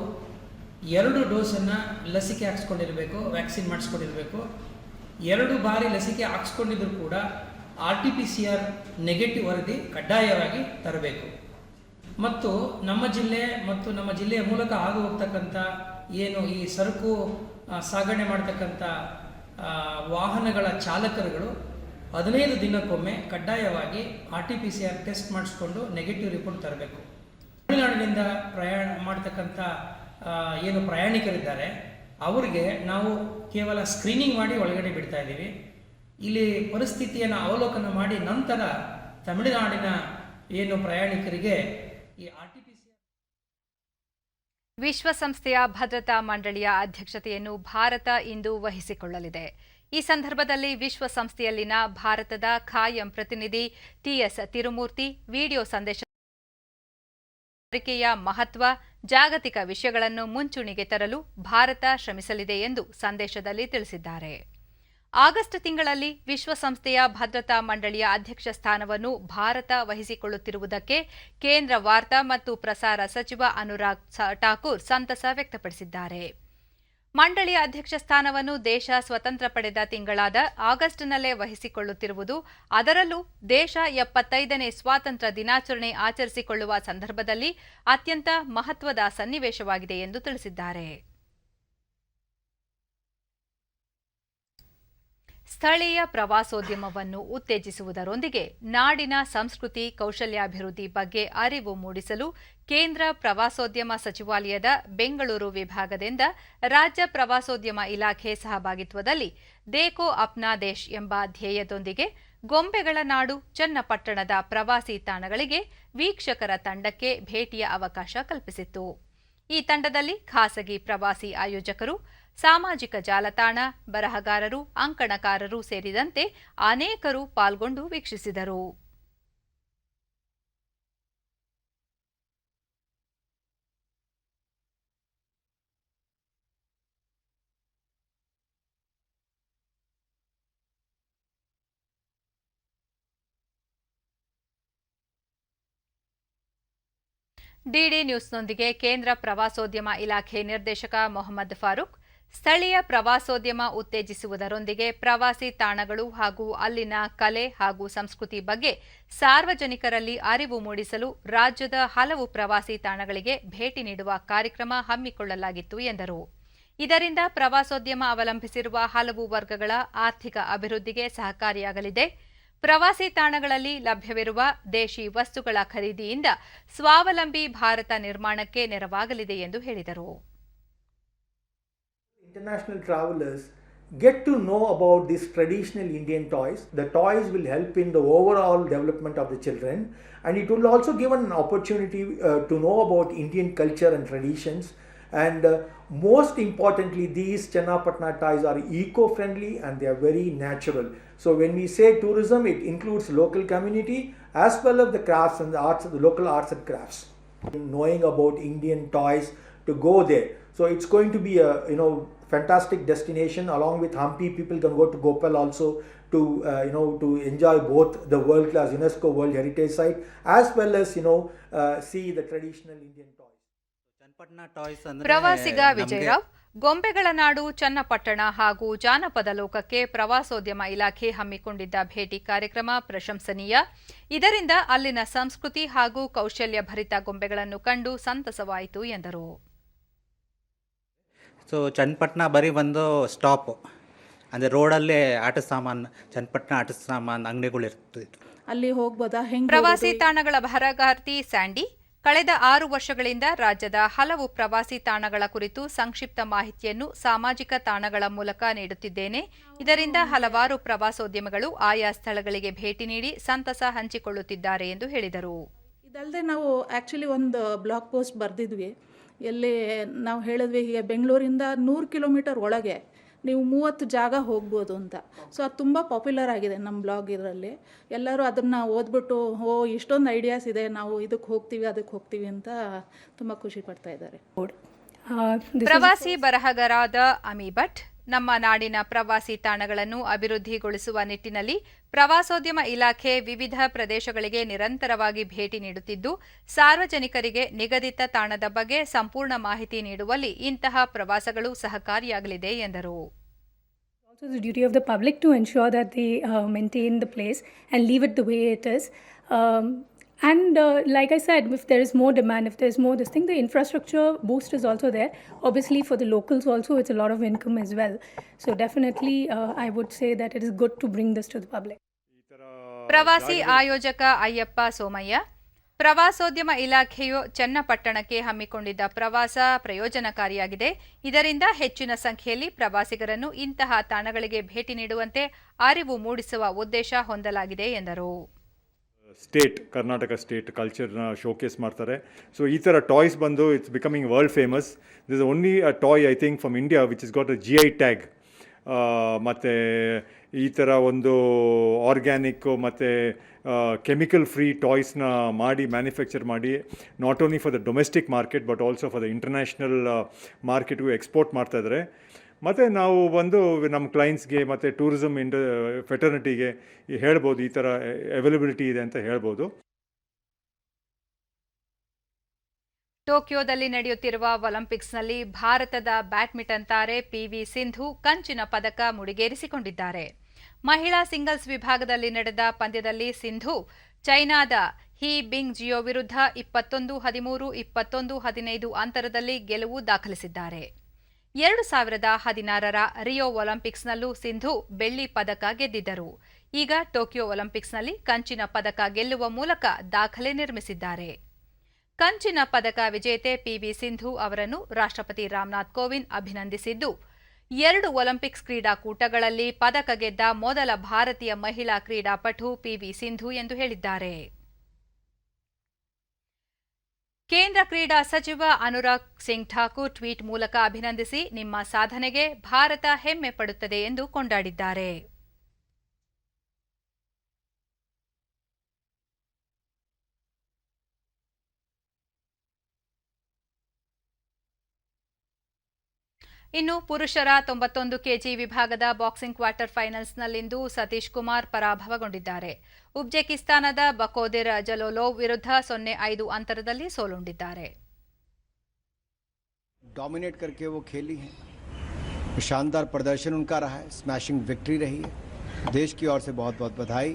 2 ಡೋಸನ್ನು ಲಸಿಕೆ ಹಾಕ್ಸ್ಕೊಂಡಿರಬೇಕು, ವ್ಯಾಕ್ಸಿನ್ ಮಾಡಿಸ್ಕೊಂಡಿರಬೇಕು. 2 ಬಾರಿ ಲಸಿಕೆ ಹಾಕ್ಸ್ಕೊಂಡಿದ್ರು ಕೂಡ RT-PCR ನೆಗೆಟಿವ್ ವರದಿ ಕಡ್ಡಾಯವಾಗಿ ತರಬೇಕು. ಮತ್ತು ನಮ್ಮ ಜಿಲ್ಲೆ ಮತ್ತು ನಮ್ಮ ಜಿಲ್ಲೆಯ ಮೂಲಕ ಹಾದು ಹೋಗ್ತಕ್ಕಂಥ ಏನು ಈ ಸರಕು ಸಾಗಣೆ ಮಾಡ್ತಕ್ಕಂಥ ವಾಹನಗಳ ಚಾಲಕರುಗಳು 15 ದಿನಕ್ಕೊಮ್ಮೆ ಕಡ್ಡಾಯವಾಗಿ RT-PCR ಟೆಸ್ಟ್ ಮಾಡಿಸ್ಕೊಂಡು ನೆಗೆಟಿವ್ ರಿಪೋರ್ಟ್ ತರಬೇಕು. ತಮಿಳುನಾಡಿನಿಂದ ಪ್ರಯಾಣ ಮಾಡ್ತಕ್ಕಂಥ ಏನು ಪ್ರಯಾಣಿಕರಿದ್ದಾರೆ ಅವರಿಗೆ ನಾವು ಕೇವಲ ಸ್ಕ್ರೀನಿಂಗ್ ಮಾಡಿ ಒಳಗಡೆ ಬಿಡ್ತಾ ಇದ್ದೀವಿ. ಇಲ್ಲಿ ಪರಿಸ್ಥಿತಿಯನ್ನು ಅವಲೋಕನ ಮಾಡಿ ನಂತರ ತಮಿಳುನಾಡಿನ ಏನು ಪ್ರಯಾಣಿಕರಿಗೆ ಈ RT-PCR ವಿಶ್ವಸಂಸ್ಥೆಯ ಭದ್ರತಾ ಮಂಡಳಿಯ ಅಧ್ಯಕ್ಷತೆಯನ್ನು ಭಾರತ ಇಂದು ವಹಿಸಿಕೊಳ್ಳಲಿದೆ. ಈ ಸಂದರ್ಭದಲ್ಲಿ ವಿಶ್ವಸಂಸ್ಥೆಯಲ್ಲಿನ ಭಾರತದ ಖಾಯಂ ಪ್ರತಿನಿಧಿ ಟಿಎಸ್ ತಿರುಮೂರ್ತಿ ವಿಡಿಯೋ ಸಂದೇಶ ಮಹತ್ವ, ಜಾಗತಿಕ ವಿಷಯಗಳನ್ನು ಮುಂಚೂಣಿಗೆ ತರಲು ಭಾರತ ಶ್ರಮಿಸಲಿದೆ ಎಂದು ಸಂದೇಶದಲ್ಲಿ ತಿಳಿಸಿದ್ದಾರೆ. ಆಗಸ್ಟ್ ತಿಂಗಳಲ್ಲಿ ವಿಶ್ವಸಂಸ್ಥೆಯ ಭದ್ರತಾ ಮಂಡಳಿಯ ಅಧ್ಯಕ್ಷ ಸ್ಥಾನವನ್ನು ಭಾರತ ವಹಿಸಿಕೊಳ್ಳುತ್ತಿರುವುದಕ್ಕೆ ಕೇಂದ್ರ ವಾರ್ತಾ ಮತ್ತು ಪ್ರಸಾರ ಸಚಿವ ಅನುರಾಗ್ ಠಾಕೂರ್ ಸಂತಸ ವ್ಯಕ್ತಪಡಿಸಿದ್ದಾರೆ. ಮಂಡಳಿಯ ಅಧ್ಯಕ್ಷ ಸ್ಥಾನವನ್ನು ದೇಶ ಸ್ವತಂತ್ರ ಪಡೆದ ತಿಂಗಳಾದ ಆಗಸ್ಟ್ನಲ್ಲೇ ವಹಿಸಿಕೊಳ್ಳುತ್ತಿರುವುದು, ಅದರಲ್ಲೂ ದೇಶ 75ನೇ ಸ್ವಾತಂತ್ರ್ಯ ದಿನಾಚರಣೆ ಆಚರಿಸಿಕೊಳ್ಳುವ ಸಂದರ್ಭದಲ್ಲಿ ಅತ್ಯಂತ ಮಹತ್ವದ ಸನ್ನಿವೇಶವಾಗಿದೆ ಎಂದು ತಿಳಿಸಿದ್ದಾರೆ. ಸ್ಥಳೀಯ ಪ್ರವಾಸೋದ್ಯಮವನ್ನು ಉತ್ತೇಜಿಸುವುದರೊಂದಿಗೆ ನಾಡಿನ ಸಂಸ್ಕೃತಿ, ಕೌಶಲ್ಯಾಭಿವೃದ್ಧಿ ಬಗ್ಗೆ ಅರಿವು ಮೂಡಿಸಲು ಕೇಂದ್ರ ಪ್ರವಾಸೋದ್ಯಮ ಸಚಿವಾಲಯದ ಬೆಂಗಳೂರು ವಿಭಾಗದಿಂದ ರಾಜ್ಯ ಪ್ರವಾಸೋದ್ಯಮ ಇಲಾಖೆ ಸಹಭಾಗಿತ್ವದಲ್ಲಿ ದೇಖೋ ಅಪ್ನಾ ದೇಶ್ ಎಂಬ ಧ್ಯೇಯದೊಂದಿಗೆ ಗೊಂಬೆಗಳ ನಾಡು ಚನ್ನಪಟ್ಟಣದ ಪ್ರವಾಸಿ ತಾಣಗಳಿಗೆ ವೀಕ್ಷಕರ ತಂಡಕ್ಕೆ ಭೇಟಿಯ ಅವಕಾಶ ಕಲ್ಪಿಸಿತ್ತು. ಈ ತಂಡದಲ್ಲಿ ಖಾಸಗಿ ಪ್ರವಾಸಿ ಆಯೋಜಕರು, ಸಾಮಾಜಿಕ ಜಾಲತಾಣ, ಬರಹಗಾರರು, ಅಂಕಣಕಾರರು ಸೇರಿದಂತೆ ಅನೇಕರು ಪಾಲ್ಗೊಂಡು ವೀಕ್ಷಿಸಿದರು. ಡಿಡಿ ನ್ಯೂಸ್ನೊಂದಿಗೆ ಕೇಂದ್ರ ಪ್ರವಾಸೋದ್ಯಮ ಇಲಾಖೆ ನಿರ್ದೇಶಕ ಮೊಹಮ್ಮದ್ ಫಾರೂಕ್, ಸ್ಥಳೀಯ ಪ್ರವಾಸೋದ್ಯಮ ಉತ್ತೇಜಿಸುವುದರೊಂದಿಗೆ ಪ್ರವಾಸಿ ತಾಣಗಳು ಹಾಗೂ ಅಲ್ಲಿನ ಕಲೆ ಹಾಗೂ ಸಂಸ್ಕೃತಿ ಬಗ್ಗೆ ಸಾರ್ವಜನಿಕರಲ್ಲಿ ಅರಿವು ಮೂಡಿಸಲು ರಾಜ್ಯದ ಹಲವು ಪ್ರವಾಸಿ ತಾಣಗಳಿಗೆ ಭೇಟಿ ನೀಡುವ ಕಾರ್ಯಕ್ರಮ ಹಮ್ಮಿಕೊಳ್ಳಲಾಗಿತ್ತು ಎಂದರು. ಇದರಿಂದ ಪ್ರವಾಸೋದ್ಯಮ ಅವಲಂಬಿಸಿರುವ ಹಲವು ವರ್ಗಗಳ ಆರ್ಥಿಕ ಅಭಿವೃದ್ಧಿಗೆ ಸಹಕಾರಿಯಾಗಲಿದೆ. ಪ್ರವಾಸಿ ತಾಣಗಳಲ್ಲಿ ಲಭ್ಯವಿರುವ ದೇಶಿ ವಸ್ತುಗಳ ಖರೀದಿಯಿಂದ ಸ್ವಾವಲಂಬಿ ಭಾರತ ನಿರ್ಮಾಣಕ್ಕೆ ನೆರವಾಗಲಿದೆ ಎಂದು ಹೇಳಿದರು. International travelers get to know about these traditional Indian toys. The toys will help in the overall development of the children, and it will also give an opportunity to know about Indian culture and traditions. And most importantly, these Channapatna toys are eco-friendly and they are very natural. So when we say tourism, it includes local community as well as the crafts and the arts, the local arts and crafts. Knowing about Indian toys to go there. So it's going to be a fantastic destination. Along with Hampi, people can go to Gopal also to to enjoy both the world-class UNESCO World Heritage Site as well as see the traditional Indian toys. ಪ್ರವಾಸಿಗ Vijayrao, ಗೊಂಬೆಗಳ ನಾಡು ಚನ್ನಪಟ್ಟಣ ಹಾಗೂ ಜಾನಪದ ಲೋಕಕ್ಕೆ ಪ್ರವಾಸೋದ್ಯಮ ಇಲಾಖೆ ಹಮ್ಮಿಕೊಂಡಿದ್ದ ಭೇಟಿ ಕಾರ್ಯಕ್ರಮ ಪ್ರಶಂಸನೀಯ. ಇದರಿಂದ ಅಲ್ಲಿನ ಸಂಸ್ಕೃತಿ ಹಾಗೂ ಕೌಶಲ್ಯ ಭರಿತ ಗೊಂಬೆಗಳನ್ನು ಕಂಡು ಸಂತಸವಾಯಿತು ಎಂದರು. ಸೊ ಚನ್ನಪಟ್ಟಣ ಬರೀ ಒಂದು ಸ್ಟಾಪು, ಅಂದರೆ ರೋಡಲ್ಲೇ ಆಟದ ಸಾಮಾನು, ಚನ್ನಪಟ್ಟಣ ಆಟದ ಸಾಮಾನು ಅಂಗಡಿಗಳು ಇರ್ತಿತ್ತು. ಅಲ್ಲಿ ಹೋಗ್ಬೋದಾ? ಪ್ರವಾಸಿ ತಾಣಗಳ ಬರಹಗಾರ್ತಿ ಸ್ಯಾಂಡಿ, ಕಳೆದ 6 ವರ್ಷಗಳಿಂದ ರಾಜ್ಯದ ಹಲವು ಪ್ರವಾಸಿ ತಾಣಗಳ ಕುರಿತು ಸಂಕ್ಷಿಪ್ತ ಮಾಹಿತಿಯನ್ನು ಸಾಮಾಜಿಕ ತಾಣಗಳ ಮೂಲಕ ನೀಡುತ್ತಿದ್ದೇನೆ. ಇದರಿಂದ ಹಲವಾರು ಪ್ರವಾಸೋದ್ಯಮಿಗಳು ಆಯಾ ಸ್ಥಳಗಳಿಗೆ ಭೇಟಿ ನೀಡಿ ಸಂತಸ ಹಂಚಿಕೊಳ್ಳುತ್ತಿದ್ದಾರೆ ಎಂದು ಹೇಳಿದರು. ಇದಲ್ಲದೆ ನಾವು ಆ್ಯಕ್ಚುಲಿ ಒಂದು ಬ್ಲಾಗ್ ಪೋಸ್ಟ್ ಬರೆದಿದ್ವಿ. ಎಲ್ಲಿ ನಾವು ಹೇಳಿದ್ವಿ, ಹೀಗೆ ಬೆಂಗಳೂರಿಂದ 100 ಕಿಲೋಮೀಟರ್ ಒಳಗೆ ನೀವು 30 ಜಾಗ ಹೋಗ್ಬೋದು ಅಂತ. ಸೊ ಅದು ತುಂಬ ಪಾಪ್ಯುಲರ್ ಆಗಿದೆ ನಮ್ಮ ಬ್ಲಾಗ್. ಇದರಲ್ಲಿ ಎಲ್ಲರೂ ಅದನ್ನು ಓದ್ಬಿಟ್ಟು ಇಷ್ಟೊಂದು ಐಡಿಯಾಸ್ ಇದೆ, ನಾವು ಇದಕ್ಕೆ ಹೋಗ್ತೀವಿ ಅದಕ್ಕೆ ಹೋಗ್ತೀವಿ ಅಂತ ತುಂಬ ಖುಷಿ ಪಡ್ತಾ ಇದ್ದಾರೆ. ಪ್ರವಾಸಿ ಬರಹಗಾರಾದ ಅಮಿ ಭಟ್, ನಮ್ಮ ನಾಡಿನ ಪ್ರವಾಸಿ ತಾಣಗಳನ್ನು ಅಭಿವೃದ್ಧಿಗೊಳಿಸುವ ನಿಟ್ಟಿನಲ್ಲಿ ಪ್ರವಾಸೋದ್ಯಮ ಇಲಾಖೆ ವಿವಿಧ ಪ್ರದೇಶಗಳಿಗೆ ನಿರಂತರವಾಗಿ ಭೇಟಿ ನೀಡುತ್ತಿದ್ದು, ಸಾರ್ವಜನಿಕರಿಗೆ ನಿಗದಿತ ತಾಣದ ಬಗ್ಗೆ ಸಂಪೂರ್ಣ ಮಾಹಿತಿ ನೀಡುವಲ್ಲಿ ಇಂತಹ ಪ್ರವಾಸಗಳು ಸಹಕಾರಿಯಾಗಲಿದೆ ಎಂದರು. Also the duty of the public to ensure that they maintain the place and leave it the way it is. And like I said, if there is more demand, if there is more this thing, the infrastructure boost is also there. Obviously for the locals also, it's a lot of income as well. So definitely I would say that it is good to bring this to the public. ಪ್ರವಾಸಿ ಆಯೋಜಕ ಅಯ್ಯಪ್ಪ ಸೋಮಯ್ಯ, ಪ್ರವಾಸೋದ್ಯಮ ಇಲಾಖೆಯು ಚನ್ನಪಟ್ಟಣಕ್ಕೆ ಹಮ್ಮಿಕೊಂಡಿದ್ದ ಪ್ರವಾಸ ಪ್ರಯೋಜನಕಾರಿಯಾಗಿದೆ. ಇದರಿಂದ ಹೆಚ್ಚಿನ ಸಂಖ್ಯೆಯಲ್ಲಿ ಪ್ರವಾಸಿಗರನ್ನು ಇಂತಹ ತಾಣಗಳಿಗೆ ಭೇಟಿ ನೀಡುವಂತೆ ಅರಿವು ಮೂಡಿಸುವ ಉದ್ದೇಶ ಹೊಂದಲಾಗಿದೆ ಎಂದರು. ಸ್ಟೇಟ್ ಕರ್ನಾಟಕ ಸ್ಟೇಟ್ ಕಲ್ಚರ್ನ ಶೋಕೇಸ್ ಮಾಡ್ತಾರೆ. ಸೊ ಈ ಥರ ಟಾಯ್ಸ್ ಬಂದು it's becoming world famous. This only a toy I think from India which is got a GI tag. ಮತ್ತು ಈ ಥರ ಒಂದು ಆರ್ಗ್ಯಾನಿಕ್ಕು ಮತ್ತು ಕೆಮಿಕಲ್ ಫ್ರೀ ಟಾಯ್ಸ್ನ ಮಾಡಿ ಮ್ಯಾನುಫ್ಯಾಕ್ಚರ್ ಮಾಡಿ not only for the domestic market but also for the international ಮಾರ್ಕೆಟ್ಗೂ ಎಕ್ಸ್ಪೋರ್ಟ್ ಮಾಡ್ತಾಯಿದ್ದಾರೆ. ಮತ್ತು ನಾವು ಬಂದು ನಮ್ಮ ಕ್ಲೈಂಟ್ಸ್ಗೆ ಮತ್ತು ಟೂರಿಸಮ್ ಫೆಟರ್ನಿಟಿಗೆ ಹೇಳ್ಬೋದು, ಈ ಥರ ಅವೈಲಬಿಲಿಟಿ ಇದೆ ಅಂತ ಹೇಳ್ಬೋದು. ಟೋಕಿಯೋದಲ್ಲಿ ನಡೆಯುತ್ತಿರುವ ಒಲಿಂಪಿಕ್ಸ್ನಲ್ಲಿ ಭಾರತದ ಬ್ಯಾಡ್ಮಿಂಟನ್ ತಾರೆ PV ಸಿಂಧು ಕಂಚಿನ ಪದಕ ಮುಡಿಗೇರಿಸಿಕೊಂಡಿದ್ದಾರೆ. ಮಹಿಳಾ ಸಿಂಗಲ್ಸ್ ವಿಭಾಗದಲ್ಲಿ ನಡೆದ ಪಂದ್ಯದಲ್ಲಿ ಸಿಂಧು ಚೈನಾದ ಹಿ ಬಿಂಗ್ ಜಿಯೋ ವಿರುದ್ಧ 21-13, 21-15 ಅಂತರದಲ್ಲಿ ಗೆಲುವು ದಾಖಲಿಸಿದ್ದಾರೆ. 2016ರ ರಿಯೋ ಒಲಿಂಪಿಕ್ಸ್ನಲ್ಲೂ ಸಿಂಧು ಬೆಳ್ಳಿ ಪದಕ ಗೆದ್ದಿದ್ದರು. ಈಗ ಟೋಕಿಯೋ ಒಲಿಂಪಿಕ್ಸ್ನಲ್ಲಿ ಕಂಚಿನ ಪದಕ ಗೆಲ್ಲುವ ಮೂಲಕ ದಾಖಲೆ ನಿರ್ಮಿಸಿದ್ದಾರೆ. ಕಂಚಿನ ಪದಕ ವಿಜೇತೆ PV ಸಿಂಧು ಅವರನ್ನು ರಾಷ್ಟ್ರಪತಿ ರಾಮನಾಥ್ ಕೋವಿಂದ್ ಅಭಿನಂದಿಸಿದ್ದು, 2 ಒಲಿಂಪಿಕ್ಸ್ ಕ್ರೀಡಾಕೂಟಗಳಲ್ಲಿ ಪದಕ ಗೆದ್ದ ಮೊದಲ ಭಾರತೀಯ ಮಹಿಳಾ ಕ್ರೀಡಾಪಟು PV ಸಿಂಧು ಎಂದು ಹೇಳಿದ್ದಾರೆ. ಕೇಂದ್ರ ಕ್ರೀಡಾ ಸಚಿವ ಅನುರಾಗ್ ಸಿಂಗ್ ಠಾಕೂರ್ ಟ್ವೀಟ್ ಮೂಲಕ ಅಭಿನಂದಿಸಿ, ನಿಮ್ಮ ಸಾಧನೆಗೆ ಭಾರತ ಹೆಮ್ಮೆ ಪಡುತ್ತದೆ ಎಂದು ಕೊಂಡಾಡಿದ್ದಾರೆ. ಇನ್ನು ಪುರುಷರ 91 ಕೆಜಿ ವಿಭಾಗದ ಬಾಕ್ಸಿಂಗ್ ಕ್ವಾರ್ಟರ್ ಫೈನಲ್ಸ್ನಲ್ಲಿಂದು ಸತೀಶ್ ಕುಮಾರ್ ಪರಾಭವಗೊಂಡಿದ್ದಾರೆ. ಉಜ್ಬೆಕಿಸ್ತಾನದ ಬಕೋದಿರ್ ಜಲೋಲೋವ್ ವಿರುದ್ಧ 0-5 ಅಂತರದಲ್ಲಿ ಸೋಲುಂಡಿದ್ದಾರೆ. डोमिनेट करके वो खेली है, शानदार प्रदर्शन उनका रहा है, स्मैशिंग विक्ट्री रही है. देश की ओर से बहुत बहुत बधाई.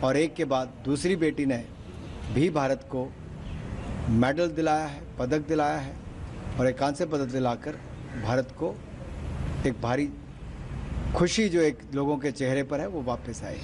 और एक के बाद दूसरी बेटी ने भी भारत को मेडल दिलाया है, पदक दिलाया है और एक कांस्य पदक दिलाकर भारत को एक भारी खुशी जो एक लोगों के चेहरे पर है वो वापस आई.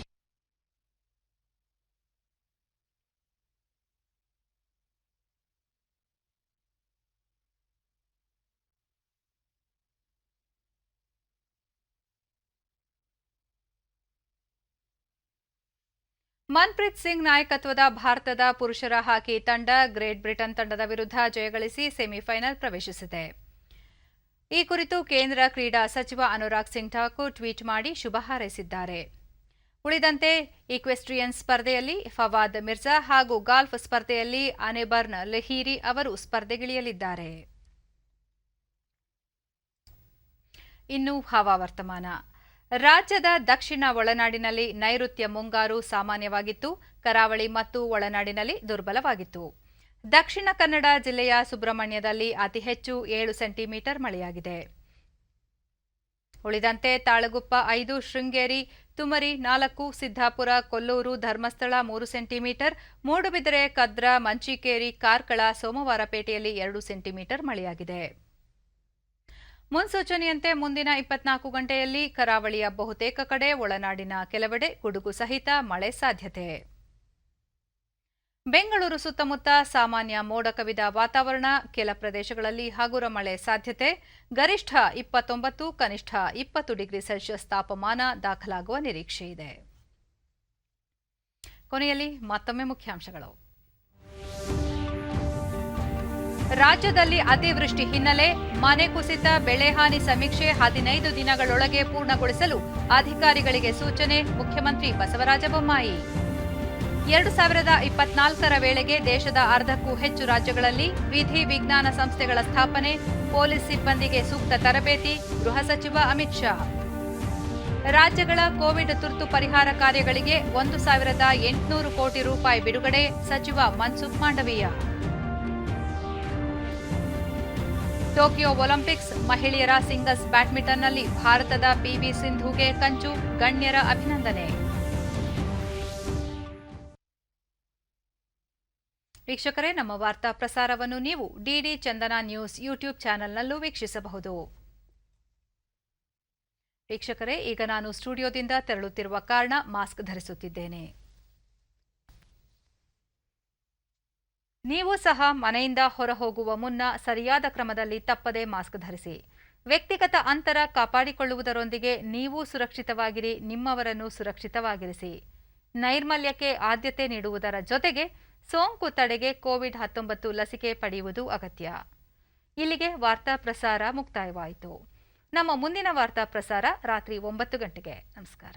ಮನ್ಪ್ರೀತ್ ಸಿಂಗ್ ನಾಯಕತ್ವದ ಭಾರತದ ಪುರುಷರ ಹಾಕಿ ತಂಡ ಗ್ರೇಟ್ ಬ್ರಿಟನ್ ತಂಡದ ವಿರುದ್ಧ ಜಯಗಳಿಸಿ ಸೆಮಿಫೈನಲ್ ಪ್ರವೇಶಿಸಿದೆ. ಈ ಕುರಿತು ಕೇಂದ್ರ ಕ್ರೀಡಾ ಸಚಿವ ಅನುರಾಗ್ ಸಿಂಗ್ ಠಾಕೂರ್ ಟ್ವೀಟ್ ಮಾಡಿ ಶುಭ ಹಾರೈಸಿದ್ದಾರೆ. ಉಳಿದಂತೆ ಈಕ್ವೆಸ್ಟ್ರಿಯನ್ ಸ್ಪರ್ಧೆಯಲ್ಲಿ ಫವಾದ್ ಮಿರ್ಜಾ ಹಾಗೂ ಗಾಲ್ಫ್ ಸ್ಪರ್ಧೆಯಲ್ಲಿ ಅನೆಬರ್ನ್ ಲೆಹೀರಿ ಅವರು ಸ್ಪರ್ಧೆಗಿಳಿಯಲಿದ್ದಾರೆ. ಇನ್ನು ಹವಾವರ್ತಮಾನ. ರಾಜ್ಯದ ದಕ್ಷಿಣ ಒಳನಾಡಿನಲ್ಲಿ ನೈಋತ್ಯ ಮುಂಗಾರು ಸಾಮಾನ್ಯವಾಗಿತ್ತು. ಕರಾವಳಿ ಮತ್ತು ಒಳನಾಡಿನಲ್ಲಿ ದುರ್ಬಲವಾಗಿತ್ತು. ದಕ್ಷಿಣ ಕನ್ನಡ ಜಿಲ್ಲೆಯ ಸುಬ್ರಹ್ಮಣ್ಯದಲ್ಲಿ ಅತಿ ಹೆಚ್ಚು 7 ಸೆಂಟಿಮೀಟರ್ ಮಳೆಯಾಗಿದೆ. ಉಳಿದಂತೆ ತಾಳಗುಪ್ಪ 5, ಶೃಂಗೇರಿ, ತುಮರಿ 4, ಸಿದ್ದಾಪುರ, ಕೊಲ್ಲೂರು, ಧರ್ಮಸ್ಥಳ 3 ಸೆಂಟಿಮೀಟರ್, ಮೂಡುಬಿದಿರೆ, ಕದ್ರಾ, ಮಂಚಿಕೇರಿ, ಕಾರ್ಕಳ, ಸೋಮವಾರಪೇಟೆಯಲ್ಲಿ 2 ಸೆಂಟಿಮೀಟರ್ ಮಳೆಯಾಗಿದೆ. ಮುನ್ಸೂಚನೆಯಂತೆ ಮುಂದಿನ 24 ಗಂಟೆಯಲ್ಲಿ ಕರಾವಳಿಯ ಬಹುತೇಕ ಕಡೆ, ಒಳನಾಡಿನ ಕೆಲವೆಡೆ ಗುಡುಗು ಸಹಿತ ಮಳೆ ಸಾಧ್ಯತೆ. ಬೆಂಗಳೂರು ಸುತ್ತಮುತ್ತ ಸಾಮಾನ್ಯ ಮೋಡ ಕವಿದ ವಾತಾವರಣ, ಕೆಲ ಪ್ರದೇಶಗಳಲ್ಲಿ ಹಗುರ ಮಳೆ ಸಾಧ್ಯತೆ. ಗರಿಷ್ಠ 29, ಕನಿಷ್ಠ 20 ಡಿಗ್ರಿ ಸೆಲ್ಸಿಯಸ್ ತಾಪಮಾನ ದಾಖಲಾಗುವ ನಿರೀಕ್ಷೆ ಇದೆ. ಕೊನೆಯಲ್ಲಿ ಮತ್ತೊಮ್ಮೆ ಮುಖ್ಯಾಂಶಗಳು. ರಾಜ್ಯದಲ್ಲಿ ಅತಿವೃಷ್ಟಿ ಹಿನ್ನೆಲೆ ಮನೆ ಕುಸಿತ, ಬೆಳೆ ಹಾನಿ ಸಮೀಕ್ಷೆ 15 ದಿನಗಳೊಳಗೆ ಪೂರ್ಣಗೊಳಿಸಲು ಅಧಿಕಾರಿಗಳಿಗೆ ಸೂಚನೆ, ಮುಖ್ಯಮಂತ್ರಿ ಬಸವರಾಜ ಬೊಮ್ಮಾಯಿ. 2024ರ ವೇಳೆಗೆ ದೇಶದ ಅರ್ಧಕ್ಕೂ ಹೆಚ್ಚು ರಾಜ್ಯಗಳಲ್ಲಿ ವಿಧಿ ವಿಜ್ಞಾನ ಸಂಸ್ಥೆಗಳ ಸ್ಥಾಪನೆ, ಪೊಲೀಸ್ ಸಿಬ್ಬಂದಿಗೆ ಸೂಕ್ತ ತರಬೇತಿ, ಗೃಹ ಸಚಿವ ಅಮಿತ್ ಶಾ. ರಾಜ್ಯಗಳ ಕೋವಿಡ್ ತುರ್ತು ಪರಿಹಾರ ಕಾರ್ಯಗಳಿಗೆ 1,800 ಕೋಟಿ ರೂಪಾಯಿ ಬಿಡುಗಡೆ, ಸಚಿವ ಮನ್ಸುಖ್ ಮಾಂಡವೀಯ. ಟೋಕಿಯೋ ಒಲಿಂಪಿಕ್ಸ್ ಮಹಿಳೆಯರ ಸಿಂಗಲ್ಸ್ ಬ್ಯಾಡ್ಮಿಂಟನ್ನಲ್ಲಿ ಭಾರತದ PV ಸಿಂಧುಗೆ ಕಂಚು, ಗಣ್ಯರ ಅಭಿನಂದನೆ. ವೀಕ್ಷಕರೇ, ನಮ್ಮ ವಾರ್ತಾ ಪ್ರಸಾರವನ್ನು ನೀವು ಡಿಡಿ ಚಂದನ ನ್ಯೂಸ್ ಯೂಟ್ಯೂಬ್ ಚಾನೆಲ್ನಲ್ಲೂ ವೀಕ್ಷಿಸಬಹುದು. ವೀಕ್ಷಕರೇ, ಈಗ ನಾನು ಸ್ಟುಡಿಯೋದಿಂದ ತೆರಳುತ್ತಿರುವ ಕಾರಣ ಮಾಸ್ಕ್ ಧರಿಸುತ್ತಿದ್ದೇನೆ. ನೀವು ಸಹ ಮನೆಯಿಂದ ಹೊರಹೋಗುವ ಮುನ್ನ ಸರಿಯಾದ ಕ್ರಮದಲ್ಲಿ ತಪ್ಪದೆ ಮಾಸ್ಕ್ ಧರಿಸಿ. ವ್ಯಕ್ತಿಗತ ಅಂತರ ಕಾಪಾಡಿಕೊಳ್ಳುವುದರೊಂದಿಗೆ ನೀವು ಸುರಕ್ಷಿತವಾಗಿರಿ, ನಿಮ್ಮವರನ್ನು ಸುರಕ್ಷಿತವಾಗಿರಿಸಿ. ನೈರ್ಮಲ್ಯಕ್ಕೆ ಆದ್ಯತೆ ನೀಡುವುದರ ಜೊತೆಗೆ ಸೋಂಕು ತಡೆಗೆ ಕೋವಿಡ್-19 ಲಸಿಕೆ ಪಡೆಯುವುದು ಅಗತ್ಯ. ಇಲ್ಲಿಗೆ ವಾರ್ತಾ ಪ್ರಸಾರ ಮುಕ್ತಾಯವಾಯಿತು. ನಮ್ಮ ಮುಂದಿನ ವಾರ್ತಾ ಪ್ರಸಾರ ರಾತ್ರಿ 9 ಗಂಟೆಗೆ. ನಮಸ್ಕಾರ.